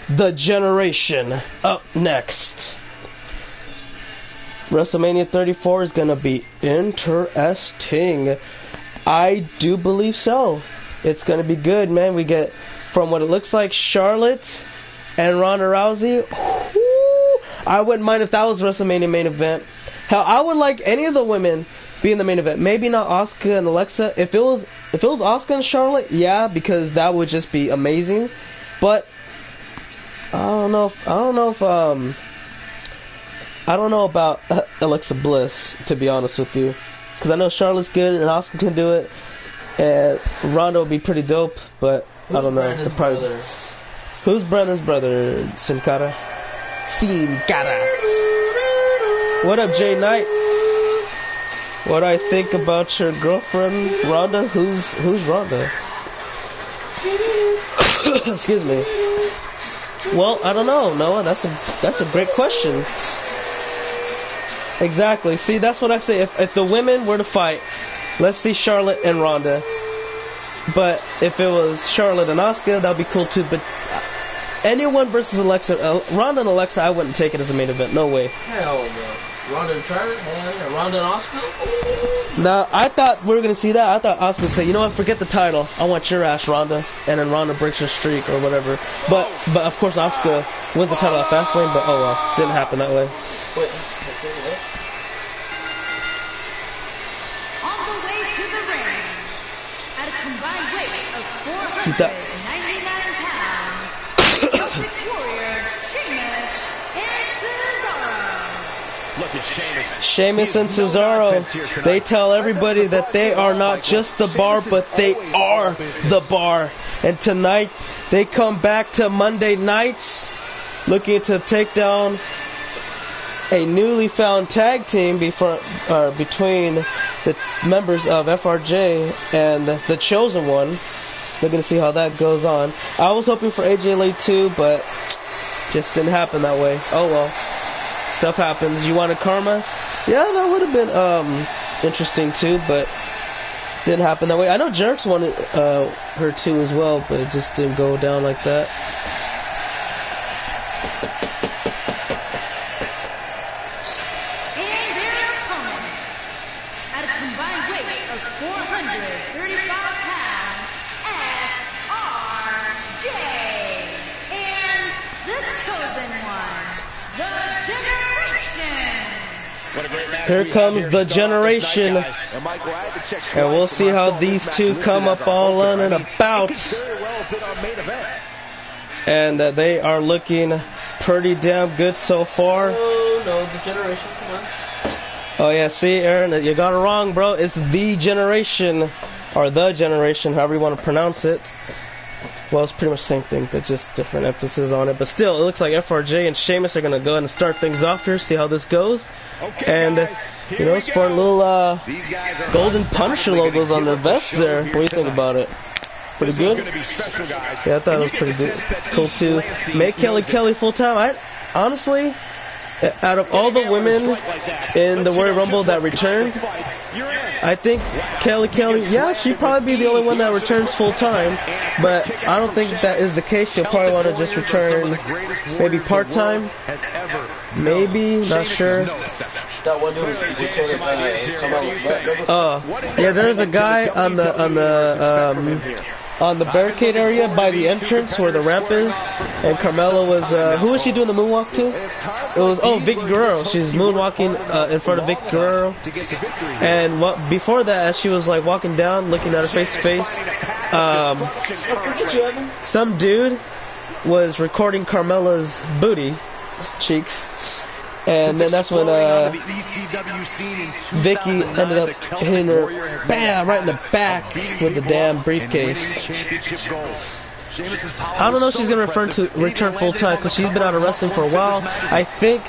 The Generation. Up next. WrestleMania 34 is going to be interesting. I do believe so. It's going to be good, man. We get, from what it looks like, Charlotte and Ronda Rousey. Ooh, I wouldn't mind if that was WrestleMania main event. Hell, I would like any of the women be in the main event. Maybe not Asuka and Alexa. If it was Asuka and Charlotte, yeah, because that would just be amazing. But I don't know about Alexa Bliss, to be honest with you. Because I know Charlotte's good and Asuka can do it. And Ronda would be pretty dope, but I don't know. Who's Brandon's brother? Sin Cara? Sin Cara. What up, Jay Knight? What do I think about your girlfriend, Ronda? Who's Ronda? Excuse me. Well, I don't know, Noah. That's a great question. Exactly. See, that's what I say. If the women were to fight, let's see Charlotte and Ronda. But if it was Charlotte and Asuka, that'd be cool too. But anyone versus Alexa, Ronda and Alexa, I wouldn't take it as a main event. No way. Hell no. Ronda and Charlotte, and Ronda and Asuka? Now, I thought we were going to see that. I thought Asuka would say, you know what, forget the title. I want your ass, Ronda. And then Ronda breaks her streak or whatever. But of course, Asuka wins the title at Fastlane, but oh well. Didn't happen that way. Wait. On the way to the ring, at a combined weight of 499 pounds, Celtic Warrior, Sheamus, and Cesaro. Look at Sheamus. Sheamus and Cesaro, they tell everybody that they are not just the bar, but they are the bar. And tonight, they come back to Monday nights, looking to take down a newly found tag team between the members of FRJ and the Chosen One. Looking to see how that goes on. I was hoping for AJ Lee too, but just didn't happen that way. Oh well. Stuff happens. You wanted Karma? Yeah, that would have been interesting too, but didn't happen that way. I know Jerks wanted her too as well, but it just didn't go down like that. And their opponent, at a combined weight of 435 pounds, FRJ, and the Chosen One, the Generation. What a great match. Here comes the Generation, And Michael, I had to check and we'll see how these two come up all on and about. very well fit our main event. And they are looking pretty damn good so far. Oh no, the Generation, come on. Oh yeah, see, Aaron, you got it wrong, bro. It's the Generation, or the Generation, however you want to pronounce it. Well, it's pretty much the same thing, but just different emphasis on it. But still, it looks like FRJ and Sheamus are going to go ahead and start things off here, see how this goes. And, you know, sporting little Golden Punisher logos on their vests there. What do you think about it? Pretty good? Yeah, I thought it was pretty good. Cool, too. Make Kelly full time. Honestly, out of all the women in the Royal Rumble that returned, I think Kelly, yeah, she'd probably be the only one that returns full time, but I don't think that is the case. She'll probably want to just return maybe part time, maybe, not sure. That one dude Yeah, there's a guy on the barricade area by the entrance where the ramp is, and Carmella was, who was she doing the moonwalk to? It was, Vicky Guerrero. She's moonwalking in front of Vicky Guerrero, and before that, as she was like walking down, looking at her face to face, some dude was recording Carmella's booty cheeks. And then that's when Vicky ended up hitting her, bam, right in the back with the damn briefcase. I don't know if she's going to return full time because she's been out of wrestling for a while. I think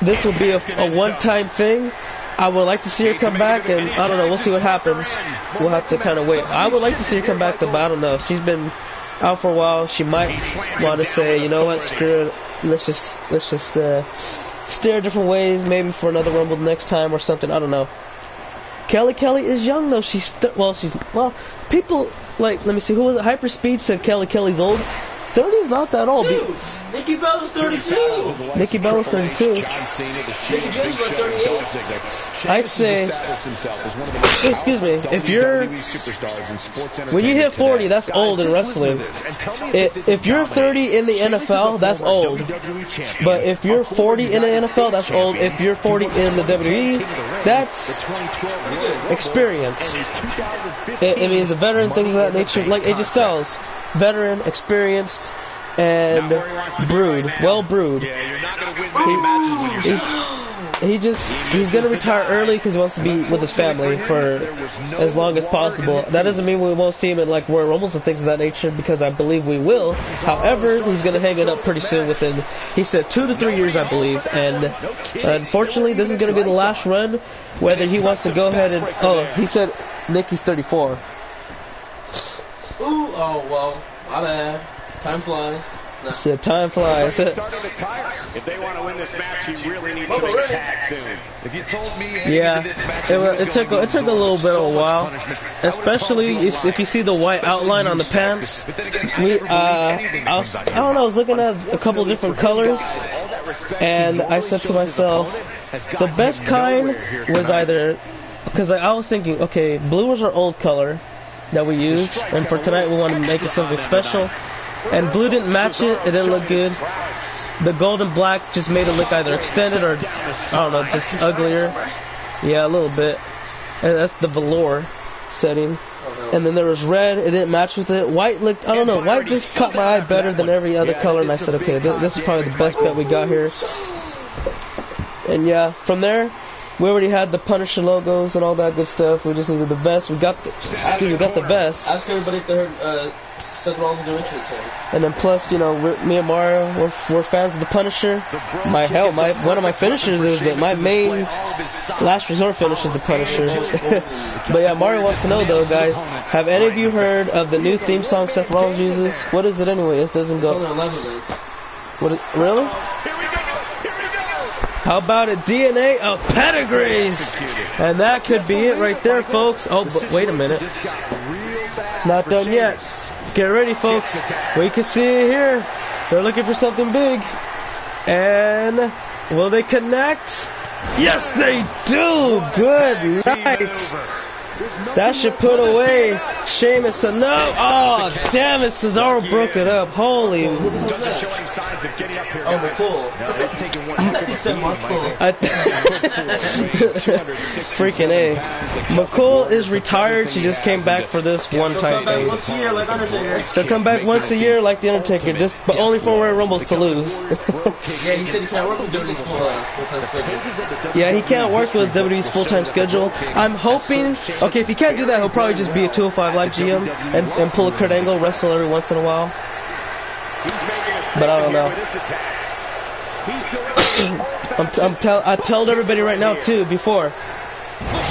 this will be a one-time thing. I would like to see her come back, and I don't know, we'll see what happens. We'll have to kind of wait. I would like to see her come back, though, but I don't know. She's been out for a while. She might want to say, you know what, screw it. Let's just steer different ways, maybe for another Rumble next time or something. I don't know. Kelly is young though. People like, let me see, who was it? Hyperspeed said Kelly's old. 30's not that old. Dude, Nikki Bella's 32. Nikki Bella's 32. Nikki James was 38. I'd say, excuse me, if you're, when you hit 40, that's old in wrestling. If you're 30 in the NFL, that's old. But if you're 40 in the NFL, that's old. If you're 40 in the WWE, that's experience. It means a veteran, things of that nature, like AJ Styles. Veteran, experienced, and well brewed. He's gonna retire early because he wants to be with his family for as long as possible. That doesn't mean we won't see him in like Royal Rumbles and things of that nature, because I believe we will. However, he's gonna hang it up pretty soon within, he said, 2 to 3 years, I believe. And unfortunately, this is gonna be the last run. Whether he wants to go ahead and he said Nikki's 34. Ooh, oh well, my bad. Time flies. So time flies. If they want to win this match, you really need to make a tag soon. If you told me, yeah, it took a little bit of a while, especially if you see the white outline on the pants. I don't know, I was looking at a couple different colors, and I said to myself, the best kind was either, because I was thinking, okay, blue was our old color that we used, and for tonight we want to make it something special. And blue didn't match it, it didn't look good. The gold and black just made it look either extended or, I don't know, just uglier. Yeah, a little bit. And that's the velour setting. And then there was red, it didn't match with it. White looked, I don't know, white just caught my eye better than every other color, and I said, okay, this is probably the best bet we got here. And yeah, from there, we already had the Punisher logos and all that good stuff. We just needed the vest. We got the vest. Ask everybody if they heard Seth Rollins' new entrance song. And then plus, you know, me and Mario, we're fans of the Punisher. One of my finishers is that my main last resort finish is the Punisher. But yeah, Mario wants to know though, guys, have any of you heard of the new theme song Seth Rollins uses? What is it anyway? It doesn't go. Really? How about a DNA of pedigrees? And that could be it right there, folks. Oh, but wait a minute. Not done yet. Get ready, folks. We can see it here. They're looking for something big. And will they connect? Yes, they do. Good night. That should put away Sheamus. No. Oh, damn it. Cesaro broke it up. Holy. McCool. Freaking A. McCool is retired. She just came back for this one-time thing. Once a year, like Undertaker. So come back once a year like The Undertaker, but only for Royal Rumbles to lose. Yeah, he said he can't work with WWE's full-time schedule. Yeah, he can't work with WWE's full-time schedule. I'm hoping... Okay, if he can't do that, he'll probably just be a 205 Live GM and pull a Kurt Angle, wrestle every once in a while. But I don't know. I told everybody right now too before.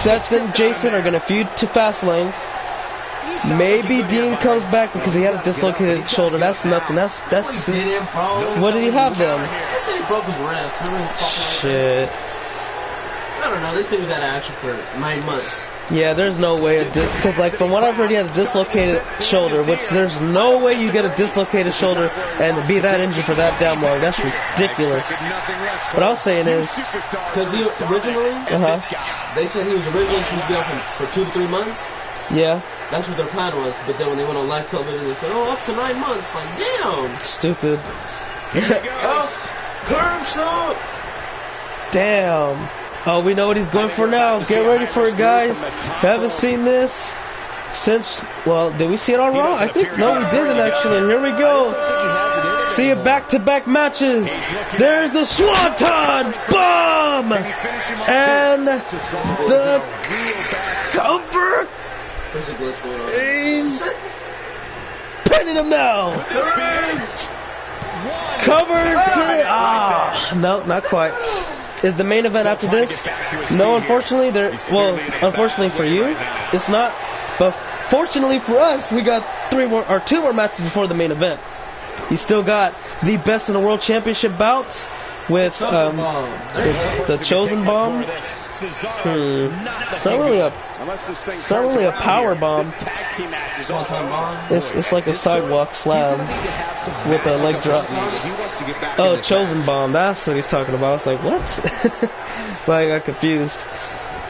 Seth and Jason are gonna feud to Fastlane. Maybe Dean comes back because he had a dislocated shoulder. That's nothing. That's. What did he have then? They said he broke his wrist. Shit. I don't know. They said he was out of action for 9 months. Yeah, there's no way because like from what I've heard, he had a dislocated shoulder, which there's no way you get a dislocated shoulder and be that injured for that damn long. That's ridiculous. What I was saying is, because he originally, they said he was originally supposed to be out for 2 to 3 months. Yeah. That's what their plan was. But then when they went on live television, they said, "Oh, up to 9 months." Like, damn. Stupid. Curve shot. Damn. Oh, we know what he's going for now. Get ready for it, guys. Haven't seen this since, well, did we see it on Raw? I think, no, we didn't actually. Here we go. See it back-to-back matches. There's the Swanton Bomb! And the cover. He's pinning him now. Cover to, no, not quite. Is the main event after this? No, unfortunately, unfortunately for you, it's not. But fortunately for us, we got 2 more matches before the main event. You still got the Best in the World Championship bouts with the Chosen Bomb. It's not really a power bomb. It's like a sidewalk slam with a leg drop. Oh, Chosen Bomb. That's what he's talking about. I was like, what? But I got confused.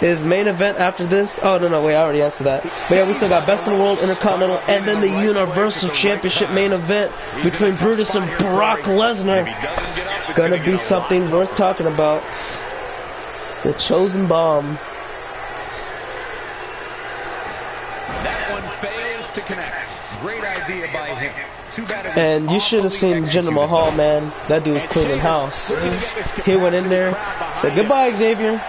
Is main event after this? Oh, no, wait, I already answered that. But yeah, we still got Best in the World, Intercontinental, and then the Universal Championship main event between Brutus and Brock Lesnar. Gonna be something worth talking about. The Chosen Bomb. That one fails to connect. Great idea by him. Too bad. And you should have seen Jinder Mahal, man. That dude was cleaning house. He went in there, said goodbye, Xavier.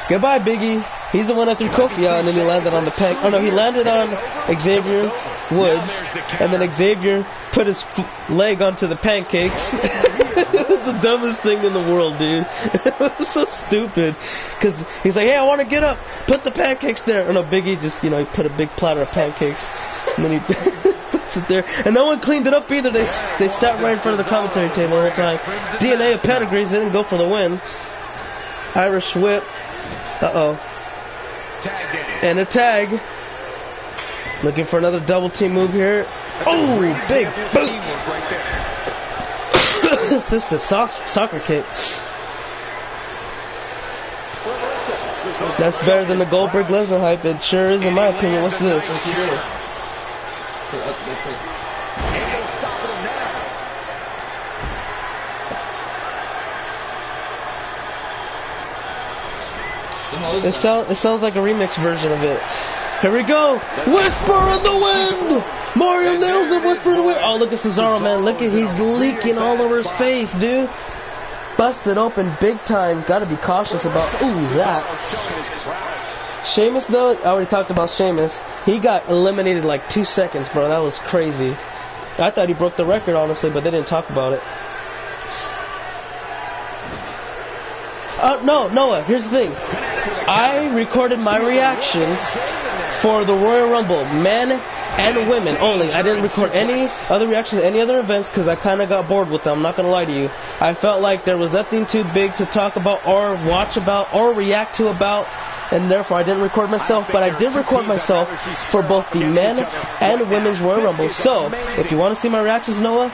Goodbye, Biggie. He's the one that threw Kofi out, and then he landed on the peg. Oh no, he landed on Xavier Woods, and then Xavier put his leg onto the pancakes. This is the dumbest thing in the world, dude. It was so stupid. Because he's like, hey, I want to get up. Put the pancakes there. Oh no, Biggie just, he put a big platter of pancakes And then he puts it there. And no one cleaned it up either. They sat right in front of the commentary table the whole time. DNA of pedigrees, they didn't go for the win. Irish whip. Uh-oh. And a tag. Looking for another double team move here. Oh, big boot. Assisted soccer kick. That's better than the Goldberg Lesnar hype. It sure is, in my opinion. What's this? It sounds like a remix version of it. Here we go. Whisper in the wind. Mario nails it. Whisper in the wind. Oh, look at Cesaro, man. Look at, he's leaking all over his face, dude. Busted open big time. Gotta be cautious about, that. Sheamus, though, I already talked about Sheamus. He got eliminated like 2 seconds, bro. That was crazy. I thought he broke the record, honestly, but they didn't talk about it. No, Noah, here's the thing. I recorded my reactions for the Royal Rumble, men and women only. I didn't record any other reactions to any other events because I kind of got bored with them. I'm not going to lie to you. I felt like there was nothing too big to talk about or watch about or react to about, and therefore I didn't record myself, but I did record myself for both the men and women's Royal Rumble. So, if you want to see my reactions, Noah,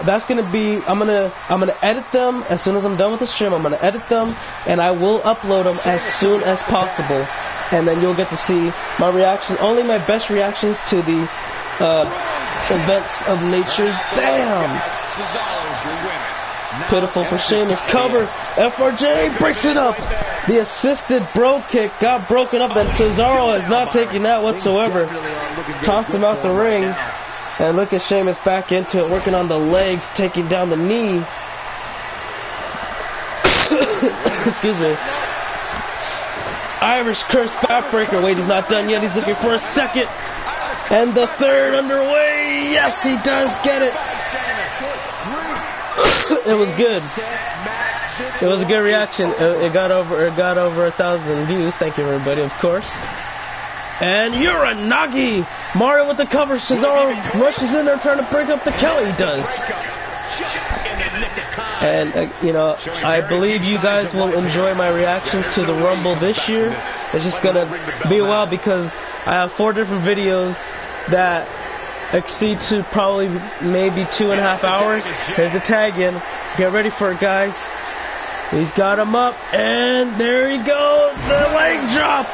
that's gonna be, I'm gonna edit them as soon as I'm done with the stream. I'm gonna edit them and I will upload them as soon as possible, and then you'll get to see my reactions, only my best reactions to the events of nature's. Damn, pitiful for Sheamus. Cover. FRJ breaks it up. The assisted bro kick got broken up, and Cesaro is not taking that whatsoever. Tossed him out the ring. And look at Sheamus back into it, working on the legs, taking down the knee. Excuse me. Irish curse backbreaker. Wait, he's not done yet. He's looking for a second. And the third underway. Yes, he does get it. It was good. It was a good reaction. It got over 1,000 views. Thank you, everybody, of course. And Uranagi! Mario with the cover. Cesaro rushes in there trying to break up the Kelly. He does. And, I believe you guys will enjoy my reactions to the Rumble this year. It's just going to be a while because I have 4 different videos that exceed to probably maybe 2.5 hours. Here's a tag in. Get ready for it, guys. He's got him up. And there he goes. The leg drop.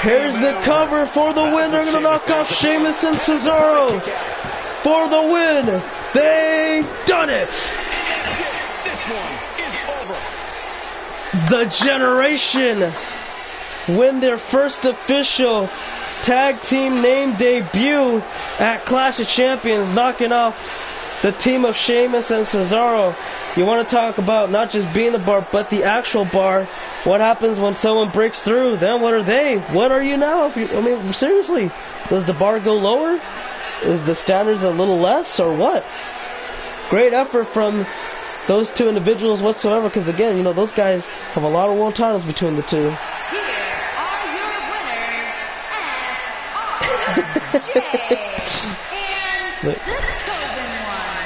Here's the cover for the win. They're going to knock off Sheamus and Cesaro for the win. They done it. This one is over. The Generation win their first official tag team name debut at Clash of Champions, knocking off the team of Sheamus and Cesaro. You want to talk about not just being the bar, but the actual bar. What happens when someone breaks through? Then what are they? What are you now? Seriously, does the bar go lower? Is the standards a little less, or what? Great effort from those 2 individuals whatsoever, because again, those guys have a lot of world titles between the 2. Here are your winners, FRJ, and the chosen one,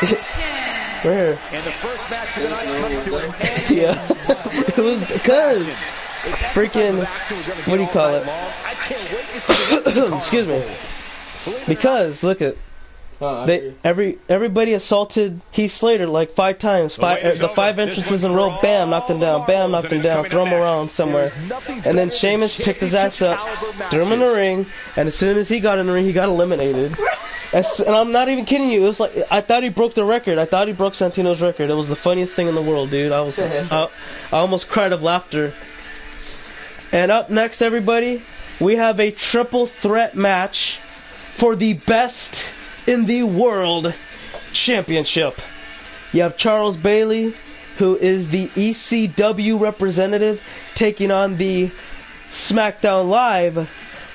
the Generation. Right here. And the first match of the night comes to an end. Yeah. It was because freaking, what do you call it? I can't wait to see the Excuse me. Because look at everybody assaulted Heath Slater like 5 times. The 5 entrances in a row. Bam, knocked him down. Bam, knocked him down. Throw him around somewhere. And then Sheamus picked his ass up, threw him in the ring, and as soon as he got in the ring, he got eliminated. And I'm not even kidding you. It was like, I thought he broke the record. I thought he broke Santino's record. It was the funniest thing in the world, dude. I almost cried of laughter. And up next, everybody, we have a triple threat match for the best in the world championship. You have Charles Bailey, who is the ECW representative, taking on the SmackDown Live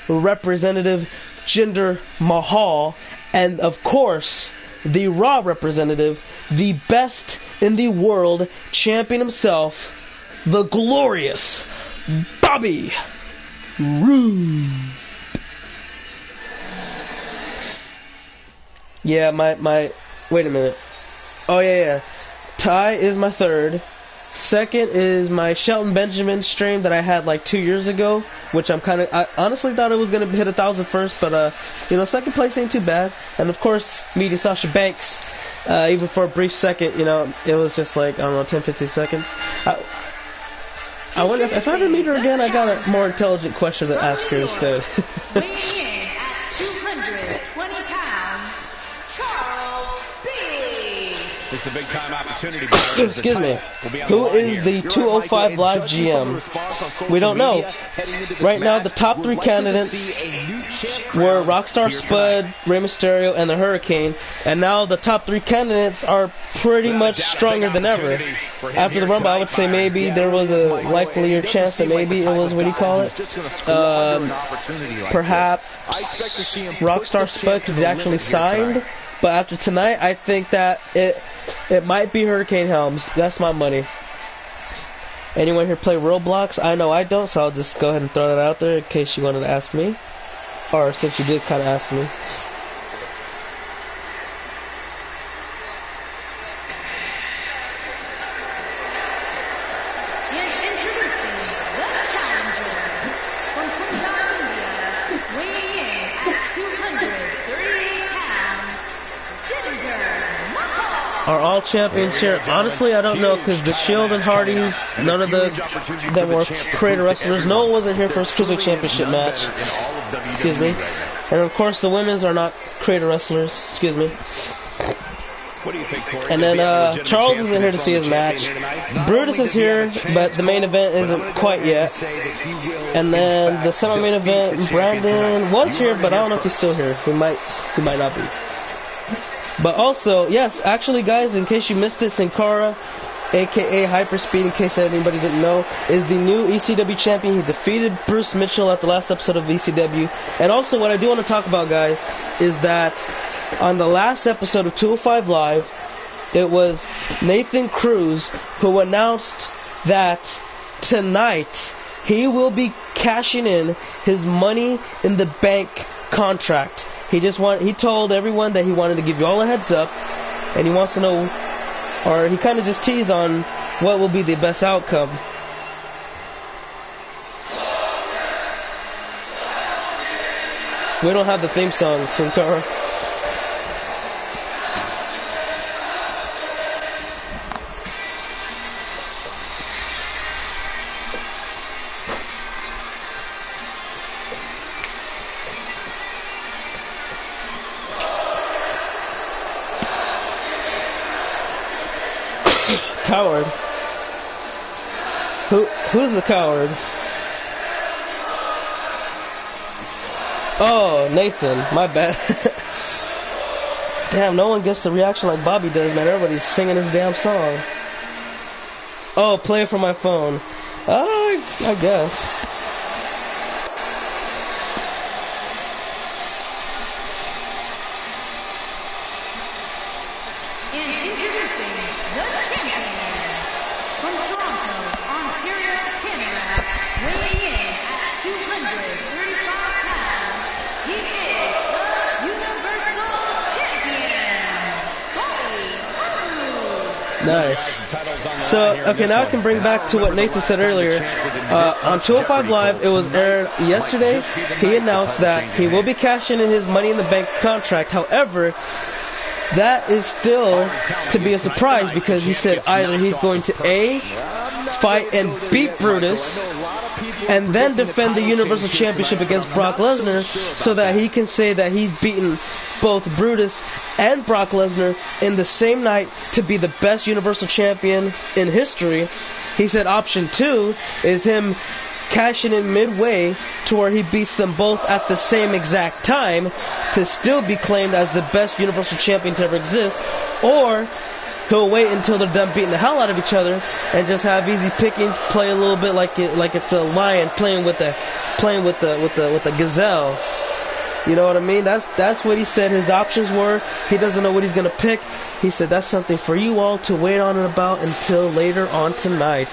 representative, Jinder Mahal. And of course, the Raw representative, the best in the world champion himself, the glorious Bobby Roode. Yeah, my wait a minute. Oh yeah. Ty is my third. Second is my Shelton Benjamin stream that I had like 2 years ago, which I honestly thought it was gonna hit 1,000 first, but second place ain't too bad. And of course, meeting Sasha Banks, even for a brief second, it was just like, I don't know, 10, 15 seconds. I wonder if I ever meet her again, I got a more intelligent question to ask her instead. Weighing in at 220 pounds, Charles Bailey. It's a big-time opportunity. Excuse me. Who is the 205 Live GM? We don't know. Right now, the top 3 candidates were Rockstar Spud, Rey Mysterio, and the Hurricane. And now the top 3 candidates are pretty much stronger than ever. After the Rumble, I would say maybe there was a likelier chance that maybe it was, what do you call it? Perhaps Rockstar Spud, because he actually signed. But after tonight, I think that it might be Hurricane Helms. That's my money. Anyone here play Roblox? I know I don't, so I'll just go ahead and throw that out there in case you wanted to ask me. Or since you did kind of ask me. Are all champions here? Honestly, I don't know, because the Shield and Hardys, none of them were creator wrestlers. No one wasn't here for a Cruiserweight Championship match. Excuse me. And of course, the women's are not creator wrestlers. Excuse me. And then Charles isn't here to see his match. Brutus is here, but the main event isn't quite yet. And then the semi-main event, Brandon was here, but I don't know if he's still here. He might not be. But also, yes, actually, guys, in case you missed it, Sin Cara, a.k.a. Hyperspeed, in case anybody didn't know, is the new ECW champion. He defeated Bruce Mitchell at the last episode of ECW. And also, what I do want to talk about, guys, is that on the last episode of 205 Live, it was Nathan Cruz who announced that tonight he will be cashing in his Money in the Bank contract. He told everyone that he wanted to give you all a heads up, and he wants to know, or he kind of just teased on what will be the best outcome. We don't have the theme song, Sin Cara. Coward. Who's the coward? Oh, Nathan. My bad. Damn, no one gets the reaction like Bobby does, man. Everybody's singing his damn song. Oh, play it from my phone. I guess. Nice. So, okay, now I can bring back to what Nathan said earlier. On 205 Live, it was aired yesterday. He announced that he will be cashing in his Money in the Bank contract. However, that is still to be a surprise, because he said either he's going to A, fight and beat Brutus, and then defend the Universal Championship against Brock Lesnar, so that he can say that he's beaten both Brutus and Brock Lesnar in the same night to be the best Universal Champion in history. He said option 2 is him cashing in midway to where he beats them both at the same exact time to still be claimed as the best Universal Champion to ever exist, or he'll wait until they're done beating the hell out of each other and just have easy pickings, play a little bit like it's a lion playing with the gazelle. You know what I mean? That's what he said his options were. He doesn't know what he's going to pick. He said that's something for you all to wait on and about until later on tonight.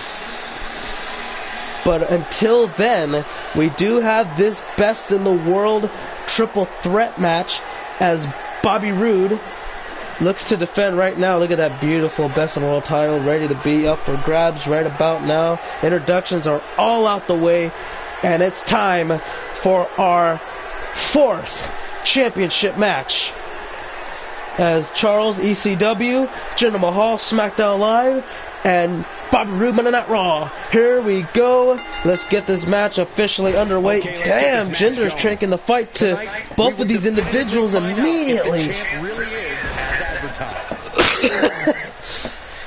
But until then, we do have this Best in the World triple threat match as Bobby Roode looks to defend right now. Look at that beautiful Best in the World title ready to be up for grabs right about now. Introductions are all out the way, and it's time for our 4th championship match. As Charles, ECW, Jinder Mahal, SmackDown Live, and Bobby Roode Monday Night Raw. Here we go. Let's get this match officially underway. Damn, Jinder's taking the fight to both of these individuals immediately.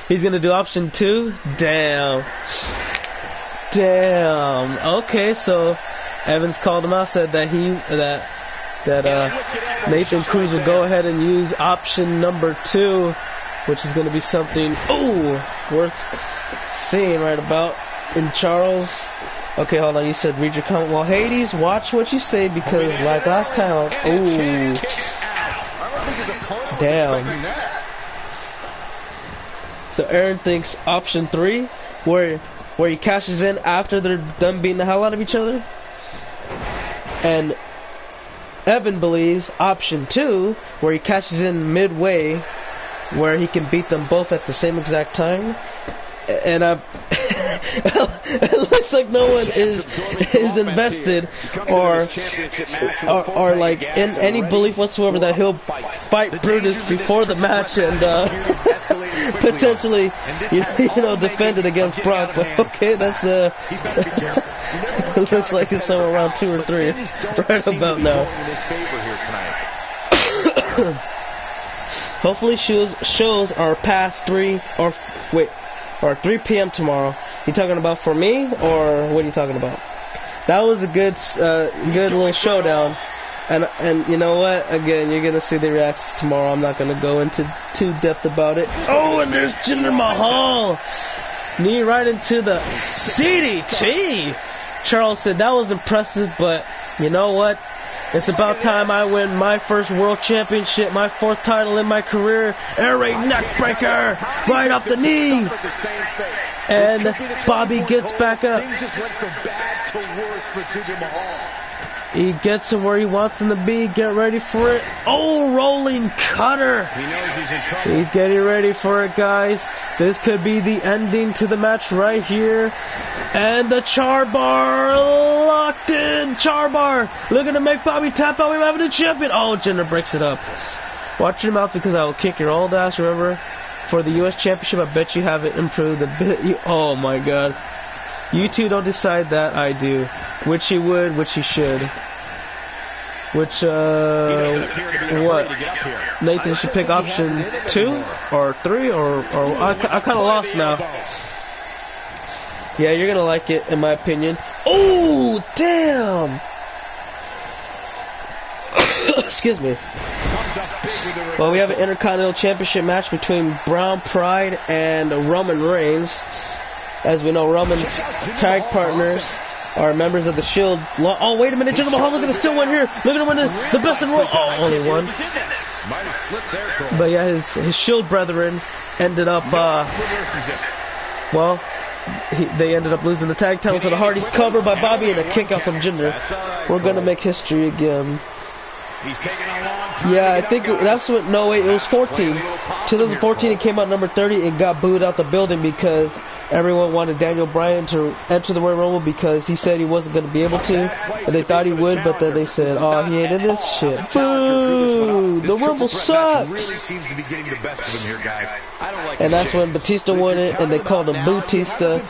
He's gonna do option 2. Damn. Okay, so Evans called him out, said that Nathan Cruz will go ahead and use option number 2, which is going to be something worth seeing right about. In Charles, okay, hold on. You said read your comment. Well, Hades, watch what you say, because like last time, damn. So Aaron thinks option 3, where he cashes in after they're done beating the hell out of each other, and Evan believes option 2, where he cashes in midway, where he can beat them both at the same exact time. And it looks like no one is invested or like in any belief whatsoever that he'll fight Brutus before the match and potentially defend it against Brock. But okay, that's it looks like it's somewhere around 2 or 3 right about now. Hopefully shows are past 3 or 3 p.m. tomorrow. You talking about for me, or what are you talking about? That was a good little showdown, and you know what? Again, you're gonna see the reactions tomorrow. I'm not gonna go into too depth about it. Oh, and there's Jinder Mahal, knee right into the DDT. Charles said that was impressive, but you know what? It's about time I win my first world championship, my 4th title in my career. Air raid neckbreaker right off the knee. And Bobby gets back up. He gets him where he wants him to be. Get ready for it. Oh, rolling cutter. He's getting ready for it, guys. This could be the ending to the match right here. And the char bar locked in. Char bar looking to make Bobby tap out. We're having a champion. Oh, Jinder breaks it up. Watch your mouth, because I will kick your old ass. Remember, for the U.S. Championship, I bet you haven't improved a bit. Oh my God. You two don't decide that. I do. Which he would, which he should. Which, what? Nathan should pick option 2 or 3 or I kind of lost now. Yeah, you're gonna like it, in my opinion. Oh, damn! Excuse me. Well, we have an Intercontinental Championship match between Brown Pride and Roman Reigns. As we know, Roman's tag partners are members of the Shield. Oh, wait a minute, Jinder Mahal looking to still win here. Looking to win the Best in the World. Oh, only one. But yeah, his Shield brethren ended up, they ended up losing the tag titles to the Hardys, covered by Bobby, and a kick out from Jinder. We're going to make history again. Yeah, I think that's what, no wait, it was 14. 2014, it came out number 30 and got booed out the building because everyone wanted Daniel Bryan to enter the Royal Rumble because he said he wasn't going to be able to, and they thought he would, but then they said, oh, he ain't in this shit. Boo! The Rumble sucks! And that's when Batista won it, and they called him Bootista.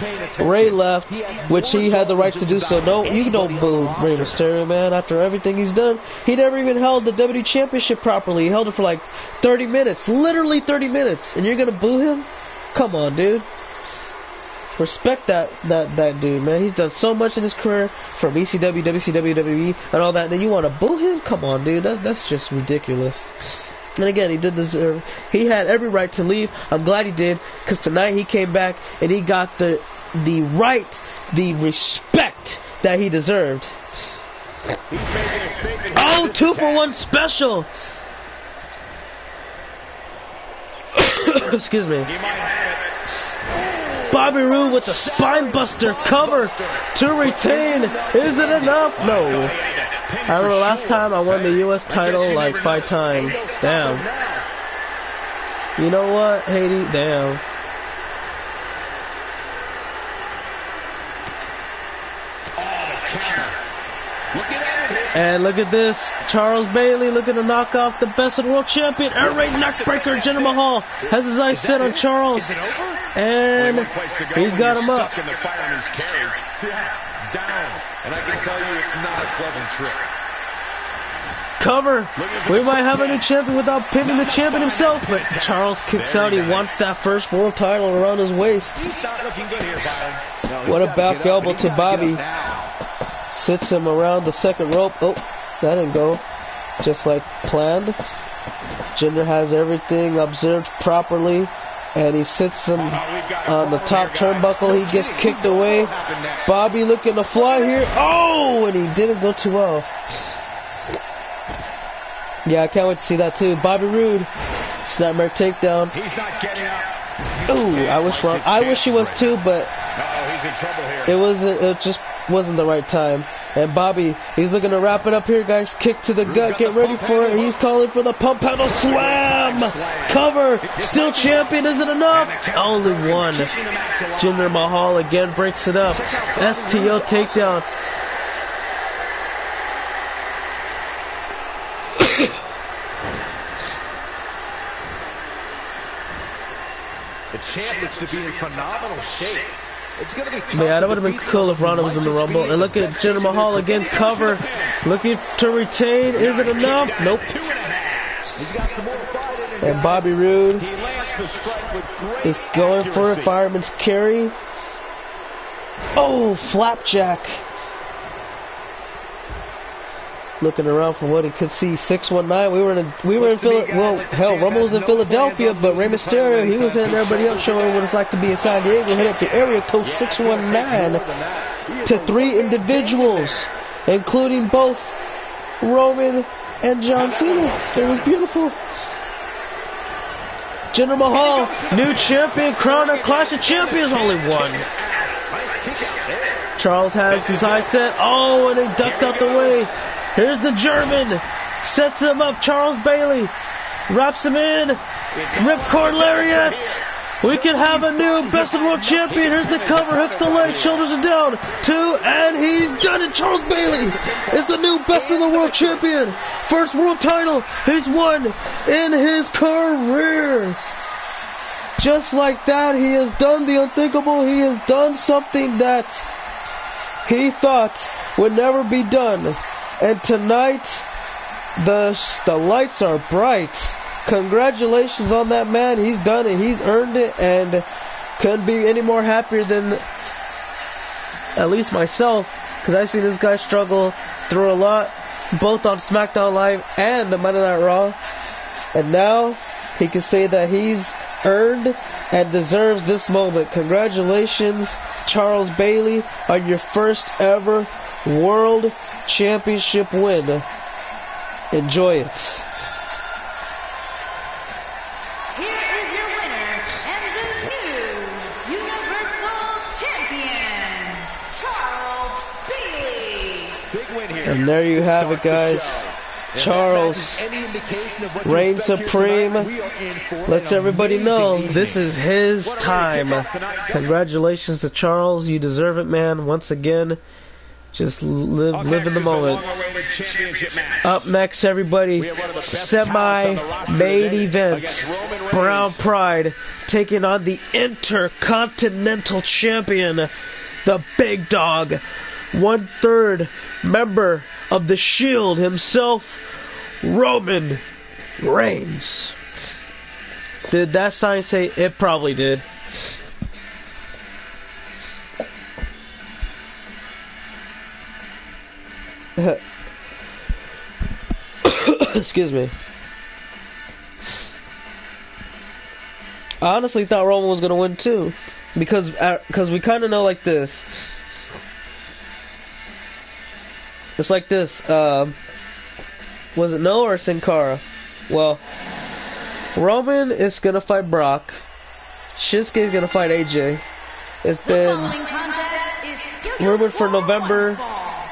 Ray left, which he had the right to do so. No, you don't boo Rey Mysterio, man, after everything he's done. He never even held the WWE Championship properly. He held it for like 30 minutes. Literally 30 minutes. And you're going to boo him? Come on, dude. Respect that dude, man. He's done so much in his career, from ECW, WCW, WWE, and all that. Then you want to boo him? Come on, dude. That's just ridiculous. And again, he did deserve. He had every right to leave. I'm glad he did, because tonight he came back and he got the right, the respect that he deserved. Oh, 2-for-1 special. Excuse me. Bobby Roode with the spine buster cover to retain. Is it enough? No. I remember last time I won the U.S. title like 5 times. Damn. You know what, Haiti? Damn. And look at this. Charles Bailey looking to knock off the best of the world champion. Air raid neckbreaker. Jinder Mahal has his eyes set on Charles. And he's got him up. And I can tell you it's not a pleasant trip. Cover. We might have a new champion without pinning the champion himself. But Charles kicks out. He wants that first world title around his waist. What a back elbow to Bobby. Sits him around the second rope. Oh, that didn't go just like planned. Jinder has everything observed properly. And he sits him on the top turnbuckle. He gets kicked away. Bobby looking to fly here. Oh, and he didn't go too well. Yeah, I can't wait to see that too. Bobby Roode, snapmare takedown. He's not getting up. Ooh, I wish he was too, but He's in trouble here. it just wasn't the right time. And Bobby, he's looking to wrap it up here, guys. Kick to the gut. Get ready for it. He's calling for the pump handle slam. Cover. Still champion. Is it enough? Only one. Jinder Mahal again breaks it up. STO takedown. The champ looks to be in phenomenal shape. It's gonna be tough. Yeah, that would have been cool if Ronda was in the Rumble. And look at Jinder Mahal again, cover, looking to retain. Is it enough? Nope. And Bobby Roode is going for a fireman's carry. Oh, flapjack. Looking around for what he could see. 619. We were in Rumble was in Philadelphia, but Rey Mysterio, he was hitting everybody up, showing what it's like to be in San Diego. Hit up the area code 619 to 3 individuals, including both Roman and John Cena. It was beautiful. Jinder Mahal, new champion, crowned at Clash of Champions, only one. Charles has his eyes set. Oh, and he ducked out the way. Here's the German. Sets him up. Charles Bailey wraps him in. Ripcord lariat. We can have a new best of the world champion. Here's the cover. Hooks the leg. Shoulders are down. 2. And he's done it. Charles Bailey is the new best of the world champion. First world title he's won in his career. Just like that, he has done the unthinkable. He has done something that he thought would never be done. And tonight, the lights are bright. Congratulations on that man. He's done it. He's earned it. And couldn't be any more happier than at least myself. Because I see this guy struggle through a lot. Both on SmackDown Live and the Monday Night Raw. And now, he can say that he's earned and deserves this moment. Congratulations, Charles Bailey, on your first ever World Championship win. Enjoy it. Here is your winner and the new Universal Champion, Charles Bailey. Big win here. And there you have it, guys. Charles reigns supreme. Lets everybody know this is his time. Congratulations to Charles. You deserve it, man. Once again, just live in the moment. Up next, everybody, semi-main event. Brown Pride taking on the Intercontinental Champion, the Big Dog, 1/3 member of the Shield himself, Roman Reigns. Did that sign say? It probably did. Excuse me. I honestly thought Roman was going to win too. Because we kind of know like this. It's like this. Was it Noah or Sin Cara? Well, Roman is going to fight Brock. Shinsuke is going to fight AJ. It's been rumored for November.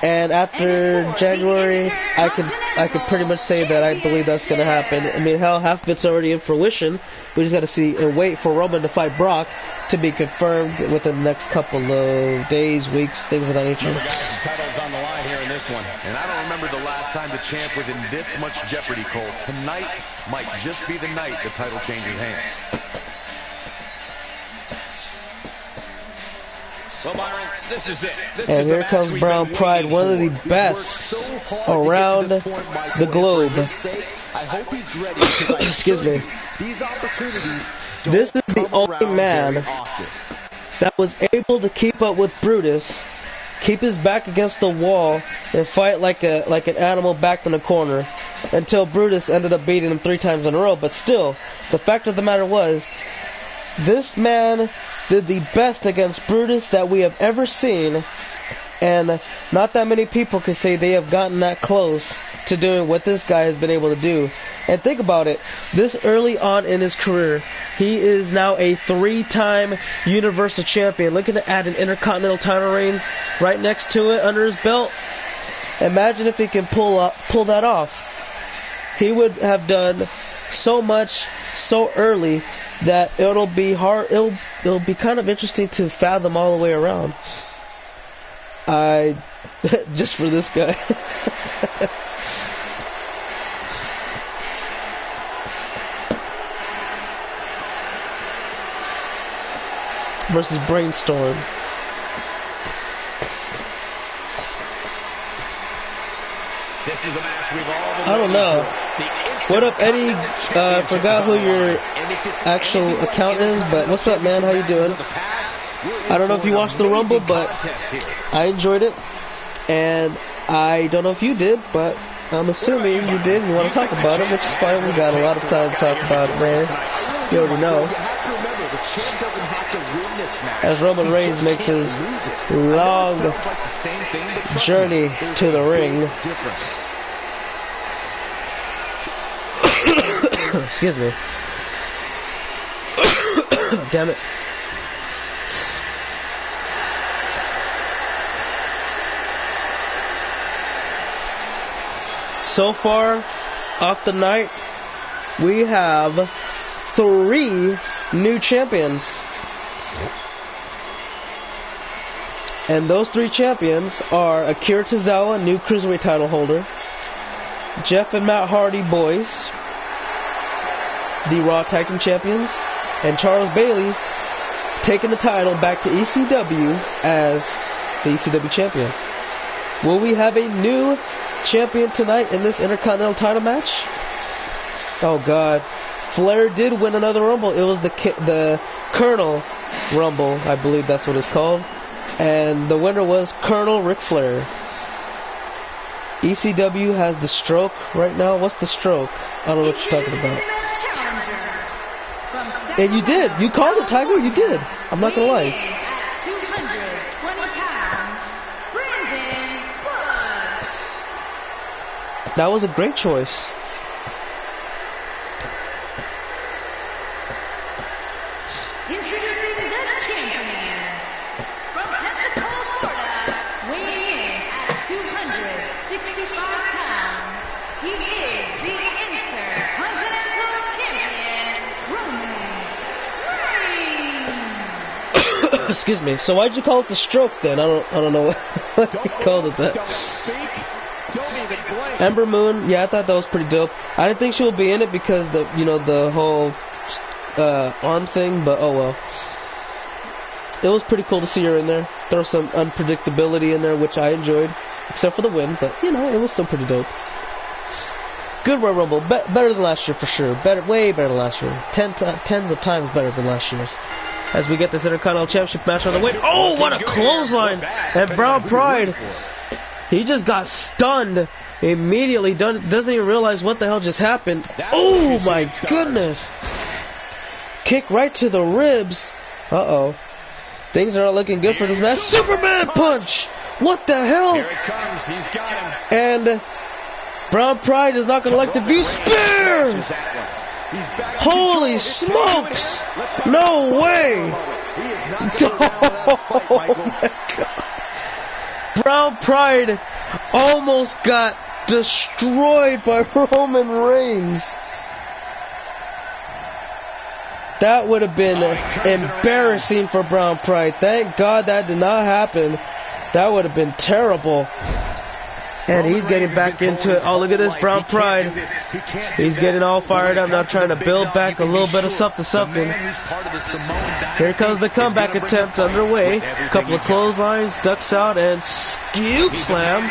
And after January, I can pretty much say that I believe that's going to happen. I mean, hell, half of it's already in fruition. We just got to see and wait for Roman to fight Brock to be confirmed within the next couple of days, weeks, things of that nature. Guys, the title's on the line here in this one. And I don't remember the last time the champ was in this much jeopardy, Cole. Tonight might just be the night the title changes hands. Well, Byron, this is it. And here comes Brown Pride, one of the best around the globe. I hope he's ready. Excuse me. These opportunities. This is the only man that was able to keep up with Brutus, keep his back against the wall, and fight like an animal backed in a corner until Brutus ended up beating him 3 times in a row. But still, the fact of the matter was, this man did the best against Brutus that we have ever seen, and not that many people can say they have gotten that close to doing what this guy has been able to do. And think about it, this early on in his career, he is now a 3-time Universal Champion, looking to add an Intercontinental title reign right next to it under his belt. Imagine if he can pull that off. He would have done so much so early that it'll be hard. It'll be kind of interesting to fathom all the way around. Just for this guy. Versus Brainstorm. This is a match we've all been I don't know. What up, Eddie? Forgot who your actual account is, but what's up, man? How you doing? I don't know if you watched the Rumble, but I enjoyed it, and I don't know if you did, but I'm assuming you did and you want to talk about it, which is fine. We got a lot of time to talk about it, man. You already know. As Roman Reigns makes his long journey to the ring. Excuse me. Damn it. So far, off the night, we have 3 new champions. And those 3 champions are Akira Tozawa, new Cruiserweight title holder, Jeff and Matt Hardy boys, the Raw Tag Team champions, and Charles Bailey taking the title back to ECW as the ECW champion. Will we have a new champion tonight in this Intercontinental title match? Oh God, Flair did win another Rumble. It was the Colonel Rumble, I believe that's what it's called, and the winner was Colonel Ric Flair. ECW has the stroke right now. What's the stroke? I don't know what you're talking about. And you did. You called it, Tiger. You did. I'm not gonna lie. That was a great choice. Introducing the champion from Pensacola, Florida, weighing in at 265 pounds. He is the Intercontinental Champion, Roman Reigns. Excuse me. So why'd you call it the stroke then? I don't know what you called it that. Ember Moon, yeah, I thought that was pretty dope. I didn't think she would be in it because the whole arm thing, but oh well. It was pretty cool to see her in there. Throw some unpredictability in there, which I enjoyed, except for the win. But it was still pretty dope. Good Royal Rumble, better than last year for sure. Way better than last year. Tens of times better than last year's. As we get this Intercontinental Championship match on the way. Oh, what a clothesline! And Brown Pride. He just got stunned immediately. Doesn't even realize what the hell just happened. Oh my goodness! Kick right to the ribs. Uh-oh. Things are not looking good for this match. Superman punch! What the hell? Here it comes. He's got him. And Brown Pride is not going to like the view. Spear! Holy smokes! No way! Oh my God. Brown Pride almost got destroyed by Roman Reigns. That would have been embarrassing for Brown Pride. Thank God that did not happen. That would have been terrible. And he's getting back into it. Oh, look at this Brown Pride. He's getting all fired up now, trying to build back a little bit of something. Here comes the comeback attempt underway. A couple of clotheslines, ducks out, and scoop slam.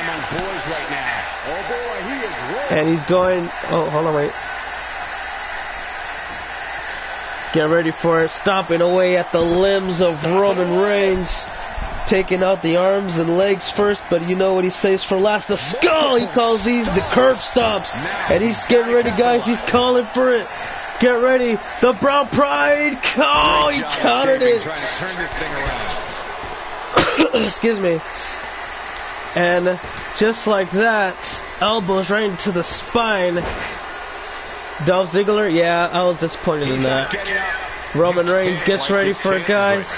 And he's going... Oh, hold on, wait. Get ready for it. Stomping away at the limbs of Roman Reigns. Taking out the arms and legs first, but you know what he saves for last? The skull! He calls these the curb stomps. And he's getting ready, guys. He's calling for it. Get ready. The Brown Pride. Oh, he countered it. Excuse me. And just like that, elbows right into the spine. Dolph Ziggler, yeah, I was disappointed in that. Roman Reigns gets ready for it, guys.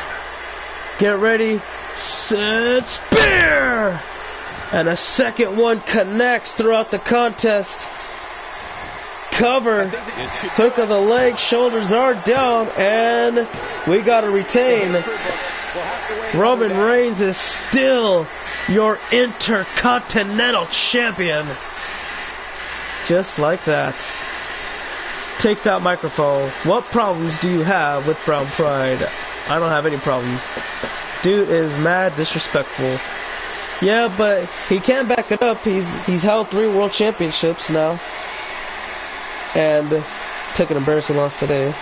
Get ready. Set spear! And a second one connects throughout the contest. Cover. Hook of the leg. Shoulders are down. And we got to retain. Roman Reigns is still your Intercontinental Champion. Just like that. Takes out microphone. What problems do you have with Brown Pride? I don't have any problems. Dude is mad disrespectful. Yeah, but he can't back it up. He's held 3 world championships now. And took an embarrassing loss today.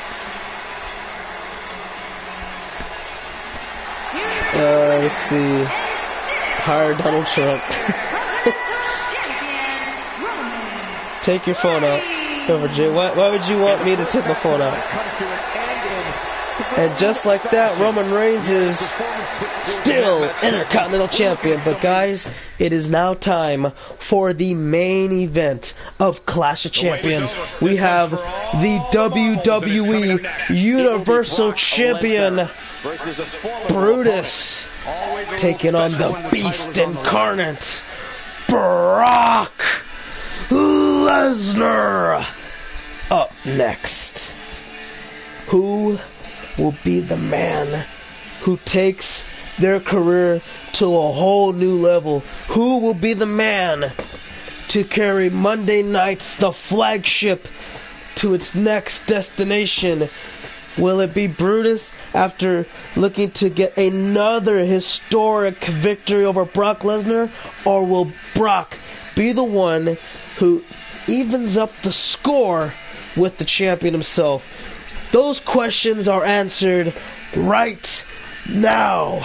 Let's see. Hire Donald Trump. Take your phone out. Over, Jay. Why would you want me to take my phone out? And just like that, Roman Reigns is still Intercontinental Champion. But guys, it is now time for the main event of Clash of Champions. We have the WWE Universal Champion Brutus taking on the Beast Incarnate, Brock Lesnar. Up next, who will be the man who takes their career to a whole new level? Who will be the man to carry Monday Nights, the flagship, to its next destination? Will it be Brutus after looking to get another historic victory over Brock Lesnar? Or will Brock be the one who evens up the score with the champion himself? Those questions are answered right now.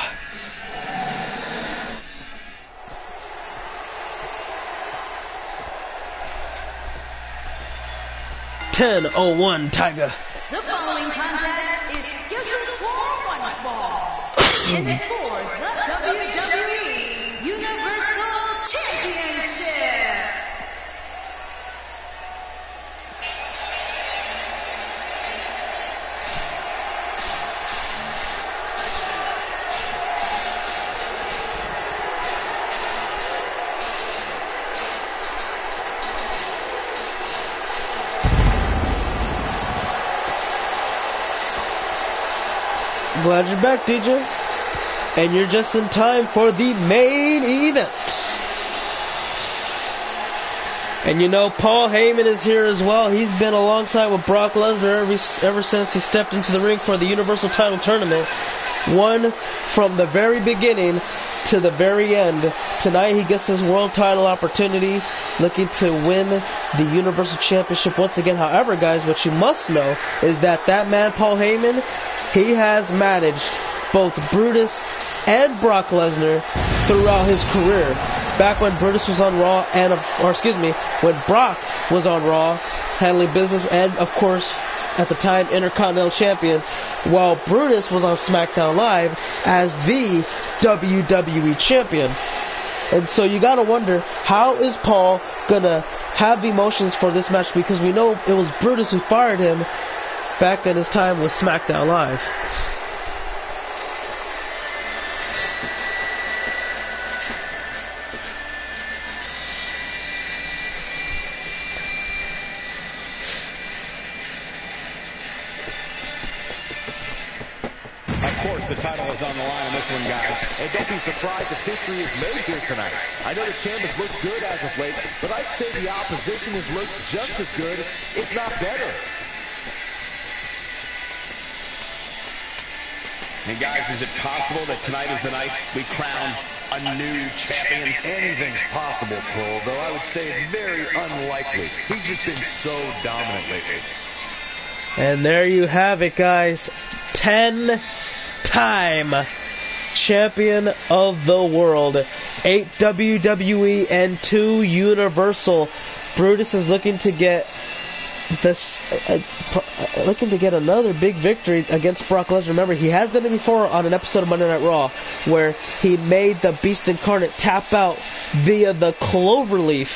.10:01 Tiger. The following contest is scheduled for one fall. And it's for the WWE Universal Championship. Glad you're back, DJ. And you're just in time for the main event. And you know, Paul Heyman is here as well. He's been alongside with Brock Lesnar ever since he stepped into the ring for the Universal title tournament. Won from the very beginning to the very end. Tonight he gets his world title opportunity, looking to win the Universal Championship once again. However, guys, what you must know is that man, Paul Heyman, he has managed both Brutus and Brock Lesnar throughout his career. Back when Brutus was on Raw, when Brock was on Raw, handling business, and of course, at the time, Intercontinental Champion, while Brutus was on SmackDown Live as the WWE Champion. And so you gotta wonder, how is Paul gonna have emotions for this match? Because we know it was Brutus who fired him back in his time with SmackDown Live. the title is on the line in this one, guys. And don't be surprised if history is made here tonight. I know the champ has looked good as of late, but I'd say the opposition has looked just as good, if not better. And guys, is it possible that tonight is the night we crown a new champion? Anything's possible, Cole, though I would say it's very unlikely. He's just been so dominant lately. And there you have it, guys. 10-time champion of the world. 8 WWE and 2 Universal. Brutus is looking to get this, looking to get another big victory against Brock Lesnar. Remember, he has done it before on an episode of Monday Night Raw, where he made the Beast Incarnate tap out via the cloverleaf.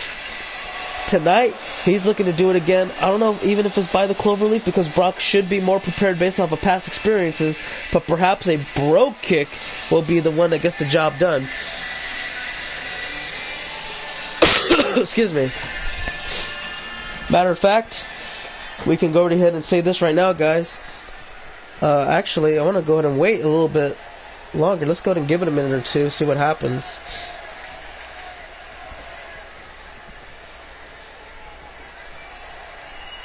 Tonight, he's looking to do it again. I don't know even if it's by the cloverleaf, because Brock should be more prepared based off of past experiences, but perhaps a brogue kick will be the one that gets the job done. Excuse me. Matter of fact, we can go ahead and say this right now, guys. Actually, I want to go ahead and wait a little bit longer. Let's go ahead and give it a minute or two, see what happens.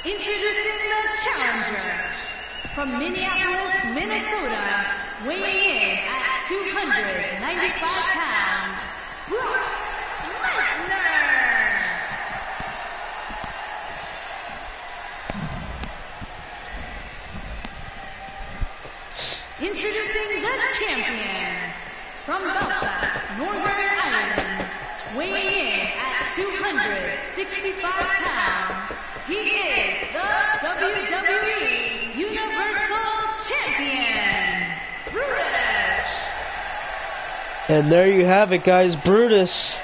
Introducing the challenger from Minneapolis, Minnesota, weighing in at 295 pounds, Brock Lesnar. Introducing the champion from Belfast, Northern Ireland, weighing in at 265 pounds. He is the WWE Universal Champion, Brutus. And there you have it, guys. Brutus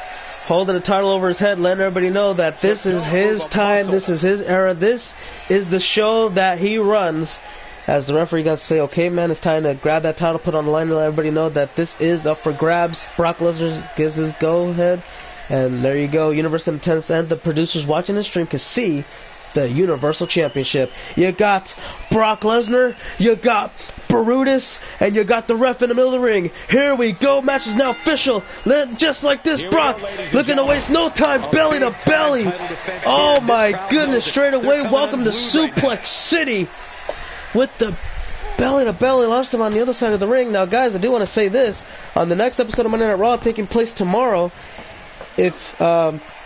holding the title over his head, letting everybody know that this is his time, this is his era, this is the show that he runs. As the referee got to say, okay, man, it's time to grab that title, put on the line, and let everybody know that this is up for grabs. Brock Lesnar gives his go-ahead. And there you go. Universal Intense and the producers watching the stream can see the Universal Championship. You got Brock Lesnar, you got Brutus, and you got the ref in the middle of the ring. Here we go. Match is now official. Just like this, Brock looking to waste no time. Belly to belly. Oh, my goodness. Straight away, welcome to Suplex City. With the belly-to-belly, launched him on the other side of the ring. Now, guys, I do want to say this. On the next episode of Monday Night Raw, taking place tomorrow, if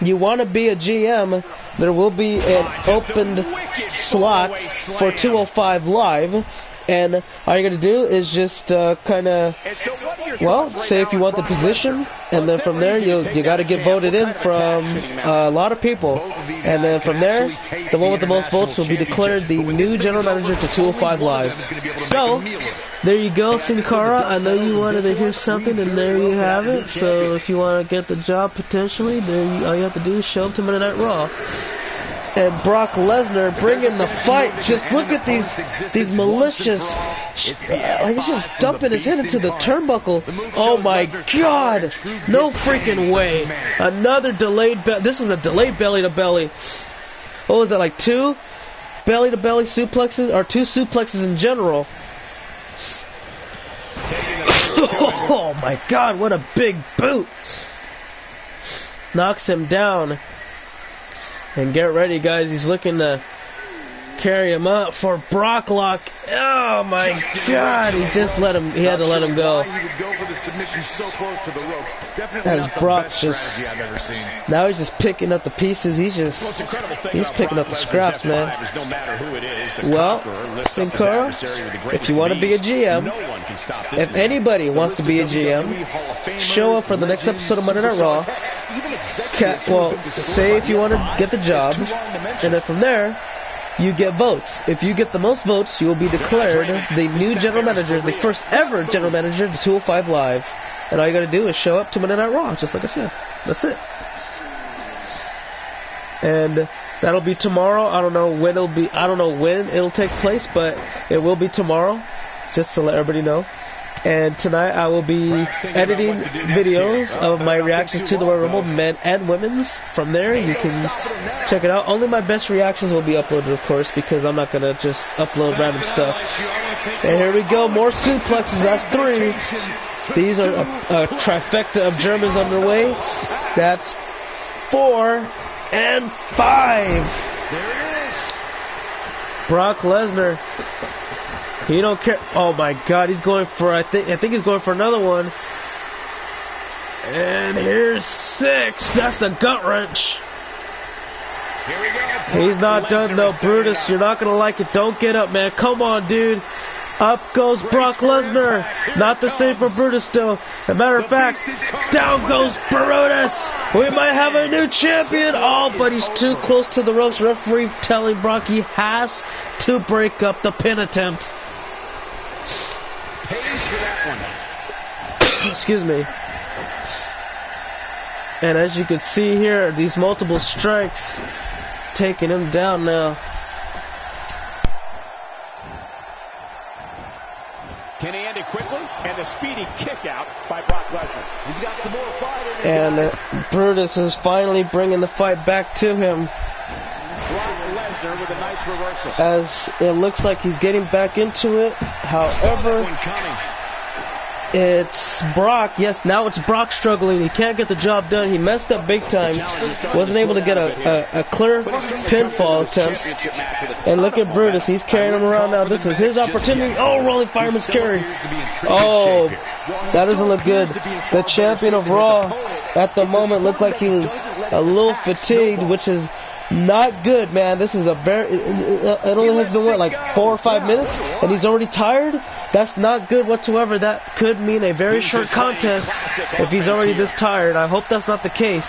you want to be a GM, there will be an opened slot for 205 Live. And all you got to do is just kind of, well, say if you want the position, and then from there you got to get voted in from a lot of people, and then from there, the one with the most votes will be declared the new general manager to 205 Live. So there you go, Sin Cara. I know you wanted to hear something, and there you have it. So if you want to get the job potentially, all you have to do is show up to Monday Night Raw. And Brock Lesnar bringing the fight. Just look at these malicious, like he's just dumping his head into the turnbuckle. Oh my God! No freaking way! Another delayed. This is a delayed belly to belly. What was that, like 2 belly to belly suplexes, or 2 suplexes in general? Oh my God! What a big boot! Knocks him down. And get ready, guys. He's looking to carry him up for Brock Lock. Oh my God! He just let him. He had to let him go. As Brock just now he's just picking up the pieces. He's picking up the scraps, man. Well, Sin Cara, if you want to be a GM, if anybody wants to be a GM, show up for the next episode of Monday Night Raw. Well, say if you want to get the job, and then from there, you get votes. If you get the most votes, you will be declared the new general manager, the first ever general manager to 205 Live. And all you got to do is show up to Monday Night Raw, just like I said. That's it. And that'll be tomorrow. I don't know when it'll be. I don't know when it'll take place, but it will be tomorrow. Just to let everybody know. And tonight I will be editing videos of my reactions to the Royal Rumble, men and women's. From there you can check it out. Only my best reactions will be uploaded, of course, because I'm not going to just upload random stuff. And here we go, more suplexes. That's 3. These are a trifecta of Germans underway. That's 4 and 5. There it is. Brock Lesnar. He don't care. Oh my God, he's going for. I think he's going for another one. And here's 6. That's the gut wrench. Here we go. He's not done though, Brutus. You're not gonna like it. Don't get up, man. Come on, dude. Up goes Brock Lesnar. Not the same for Brutus though. As a matter of fact, down goes Brutus. We might have a new champion. Oh, but he's too close to the ropes. Referee telling Brock he has to break up the pin attempt. Excuse me. And as you can see here, these multiple strikes taking him down now. Can he end it quickly? And a speedy kick out by Brock Lesnar. He's got some more fight in And Brutus is finally bringing the fight back to him. Brock Lesnar with a nice reversal. As it looks like he's getting back into it. However, it's Brock. Yes, now it's Brock struggling. He can't get the job done. He messed up big time. Wasn't able to get a clear pinfall attempt. And look at Brutus. He's carrying him around now. This is his opportunity. Oh, rolling fireman's carry. Oh, that doesn't look good. The champion of Raw at the moment looked like he was a little fatigued, which is not good, man. This is a very. It only has been, what, like 4 or 5 minutes? And he's already tired? That's not good whatsoever. That could mean a very short contest if he's already this tired. I hope that's not the case.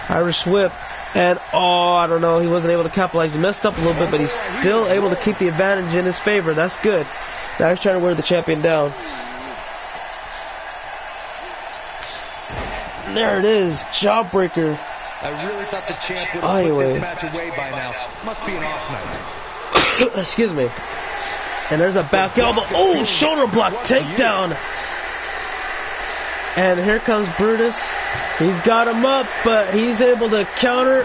Irish whip. And, oh, I don't know. He wasn't able to capitalize. He messed up a little bit, but he's still able to keep the advantage in his favor. That's good. Now he's trying to wear the champion down. There it is. Jawbreaker. I really thought the champ would have put this match away by now. Must be an off night. Excuse me. And there's a back elbow. Oh, shoulder block takedown. And here comes Brutus. He's got him up, but he's able to counter.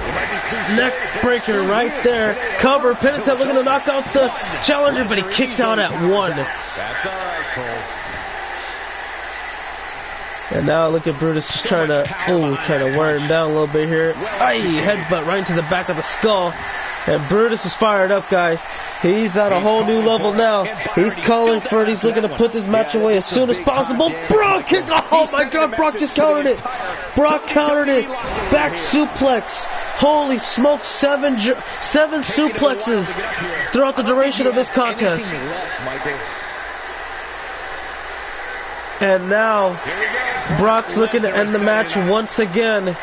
Neck breaker right there. Cover. Pin attempt looking to knock out the challenger, but he kicks out at 1. That's all right, Cole. And now look at Brutus just trying to wear him down a little bit here. Aye, headbutt right into the back of the skull. And Brutus is fired up, guys. He's at a whole new level now. He's calling for it. He's looking to put this match away as soon as possible. Brock kick! Oh my God, Brock just countered it. Brock countered it. Back suplex. Holy smoke, 7 suplexes throughout the duration of this contest. And now, Brock's looking to end the match once again.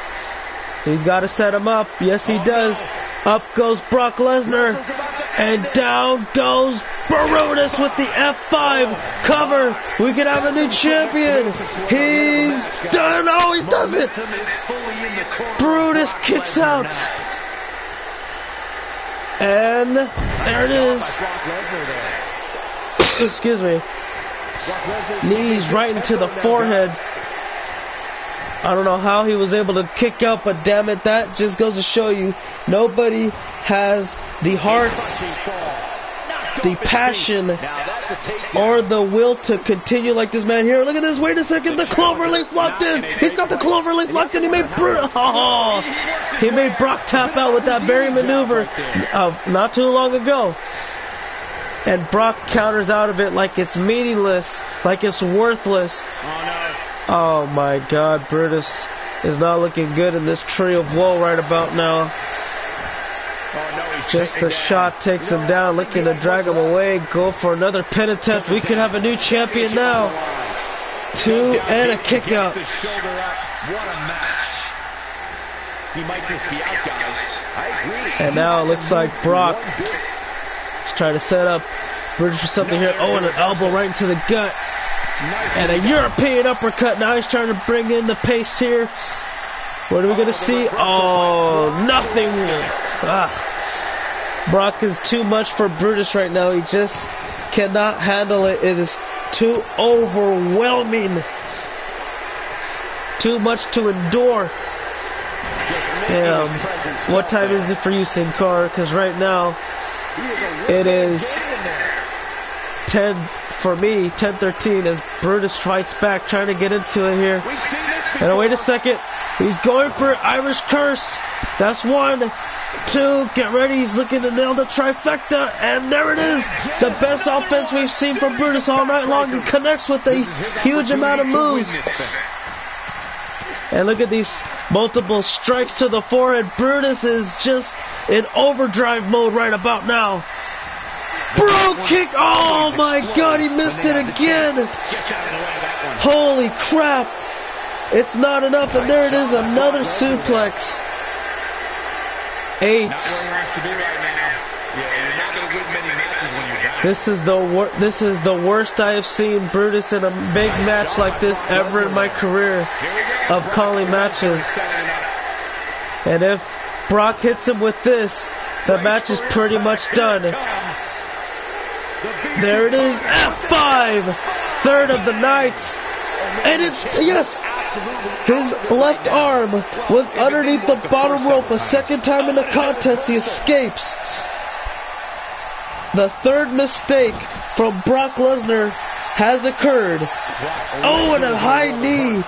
He's got to set him up. Yes, he does. Up goes Brock Lesnar. And down goes Brutus with the F5 cover. We could have a new champion. He's done. Oh, he does it. Brutus kicks out. And there it is. Excuse me. Knees right into the forehead. I don't know how he was able to kick out, but damn it, that just goes to show you nobody has the heart, the passion, or the will to continue like this man here. Look at this. Wait a second. The cloverleaf locked in. He's got the cloverleaf locked in. He made Brock tap out with that very maneuver not too long ago. And Brock counters out of it like it's meaningless, like it's worthless. Oh my God, Brutus is not looking good in this tree of woe right about now. Just a shot takes him down, looking to drag him away, go for another pin attempt. We could have a new champion now. 2 and a kick out. What a match. He might just be out, guys. I agree. And now it looks like Brock is trying to set up Brutus for something here. Oh, and an elbow right into the gut. And a European uppercut. Now he's trying to bring in the pace here. What are we going to see? Oh, nothing. Brock is too much for Brutus right now. He just cannot handle it. It is Too overwhelming. Too much to endure. Damn. What time is it for you, Sin Cara? Because right now, it is 10 for me, 10:13 as Brutus fights back, trying to get into it here. And wait a second. He's going for Irish Curse. That's 1, 2. Get ready. He's looking to nail the trifecta. And there it is. The best offense we've seen from Brutus all night long. He connects with a huge amount of moves. And look at these multiple strikes to the forehead. Brutus is just in overdrive mode right about now. Bro kick! Oh my god, he missed it again! Holy crap! It's not enough, and there it is, another suplex. 8. This is the worst I have seen Brutus in a big match like this ever in my career of calling matches. And if Brock hits him with this, the match is pretty much done. There it is, F5, third of the night. And it's, yes, his left arm was underneath the bottom rope a second time in the contest. He escapes. The third mistake from Brock Lesnar has occurred. Oh, and a high knee.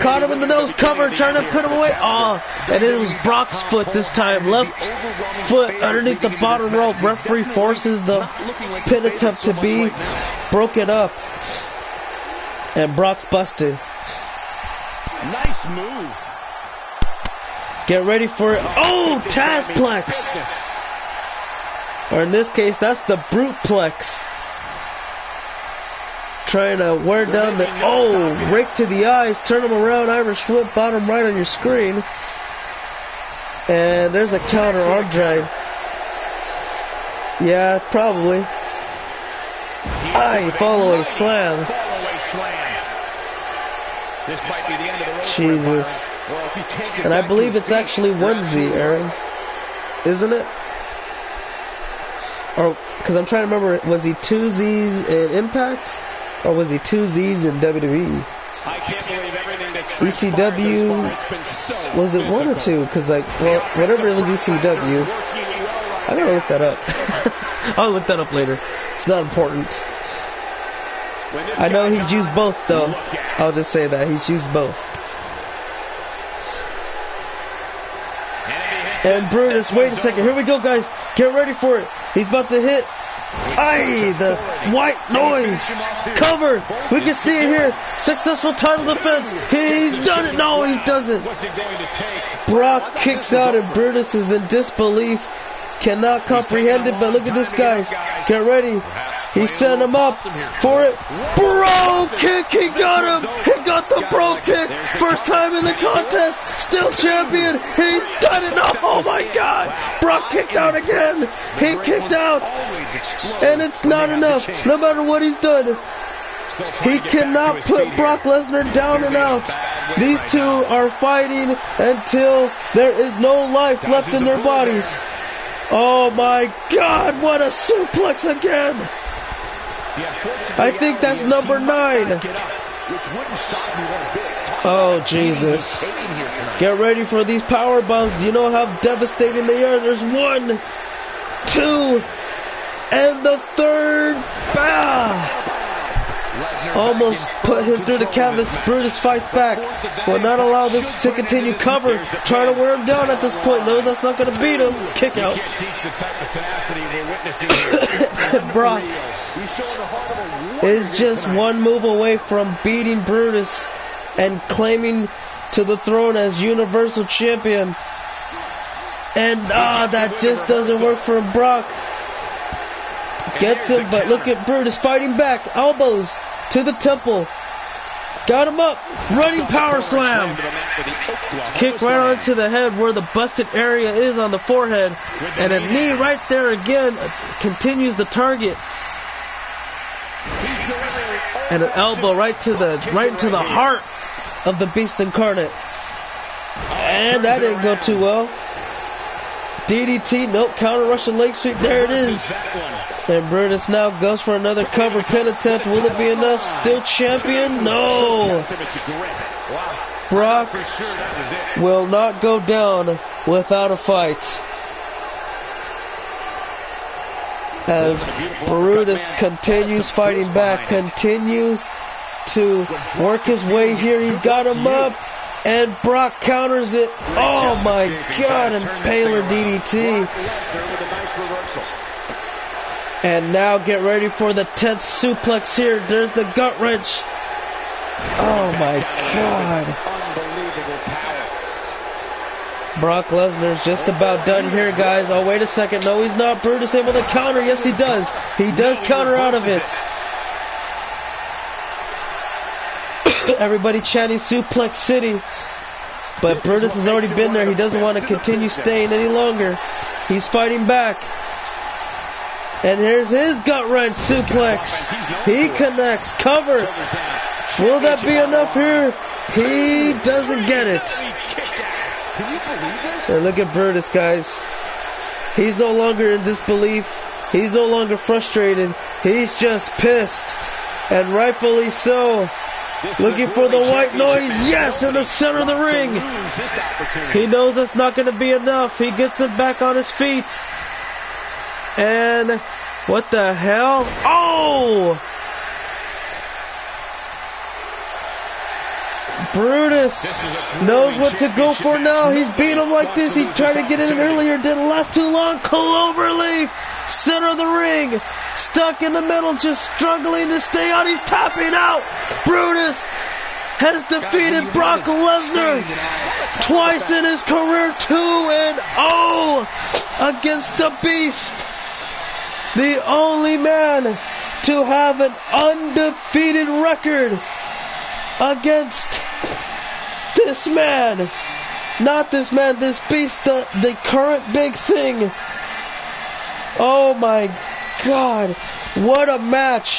Caught him in the nose cover, trying to put him away. Oh, and it was Brock's foot this time. Left foot underneath the bottom rope. Referee forces the pin attempt to be broken up. And Brock's busted. Nice move. Get ready for it. Oh, Tazplex. Or in this case, that's the Bruteplex. Trying to wear down the... Oh, rake to the eyes. Turn him around. Irish whip, bottom right on your screen. And there's a counter arm drag. Yeah, probably. Aye, follow a slam. This might be the end of the road. Jesus. And I believe it's actually 1Z, Aaron. Isn't it? Or, because I'm trying to remember, was he 2 Z's in Impact? Or was he 2 Z's in WWE? I can't believe everything that's ECW, was it 1 or 2? Because, like, well, whatever it was ECW, I gotta look that up. I'll look that up later. It's not important. I know he's used both, though. I'll just say that. He's used both. And Brutus, wait a second. Here we go, guys. Get ready for it. He's about to hit. Aye, the white noise. Cover. We can see it here. Successful title defense. He's done it. No, he doesn't. Brock kicks out and Brutus is in disbelief. Cannot comprehend it, but look at this, guys. Get ready. He set him up for it. Bro kick. He got him. He got the bro kick. First time in the contest. Still champion. He's done it. Oh my God. Brock kicked out again. He kicked out. And it's not enough. No matter what he's done. He cannot put Brock Lesnar down and out. These two are fighting until there is no life left in their bodies. Oh my God. What a suplex again. I think that's number 9. Oh, Jesus. Get ready for these power bombs. Do you know how devastating they are? There's 1, 2, and the third. Almost put him through the canvas. Brutus fights back. Will not allow this to continue. Cover. Trying to wear him down at this point. No, that's not going to beat him. Kick out. Brock is just one move away from beating Brutus and claiming to the throne as Universal Champion. And that just doesn't work for Brock. Gets him, but look at Brutus fighting back. Elbows to the temple. Got him up. Running power slam. Kick right onto the head where the busted area is on the forehead. And a knee right there again continues the target. And an elbow right into the heart of the Beast Incarnate. And that didn't go too well. DDT, nope, counter Russian leg sweep, there it is. And Brutus now goes for another cover pin attempt. Will it be enough? Still champion? No. Brock will not go down without a fight. As Brutus continues fighting back, continues to work his way here. He's got him up, and Brock counters it. Oh my God, Impaler DDT. And now get ready for the 10th suplex here. There's the gut wrench. Oh my God. Brock Lesnar's just about done here, guys. Oh, wait a second. No, he's not. Brutus able to counter. Yes, he does. He does counter out of it. Everybody chanting Suplex City. But Brutus has already been there. He doesn't want to continue staying any longer. He's fighting back. And here's his gut wrench suplex. He connects. Cover. Will that be enough here? He doesn't get it. Can you believe this? And look at Brutus, guys. He's no longer in disbelief. He's no longer frustrated. He's just pissed. And rightfully so. Looking for the white noise. Yes, in the center of the ring. He knows that's not going to be enough. He gets him back on his feet. And what the hell? Oh! Brutus knows what to go for now. He's beating him like this. He tried to get in earlier, didn't last too long. Cloverleaf, center of the ring, stuck in the middle, just struggling to stay on. He's tapping out. Brutus has defeated Brock Lesnar twice in his career, 2-0 against the Beast. The only man to have an undefeated record against this man. Not this man, this Beast, the current big thing. Oh my God, what a match.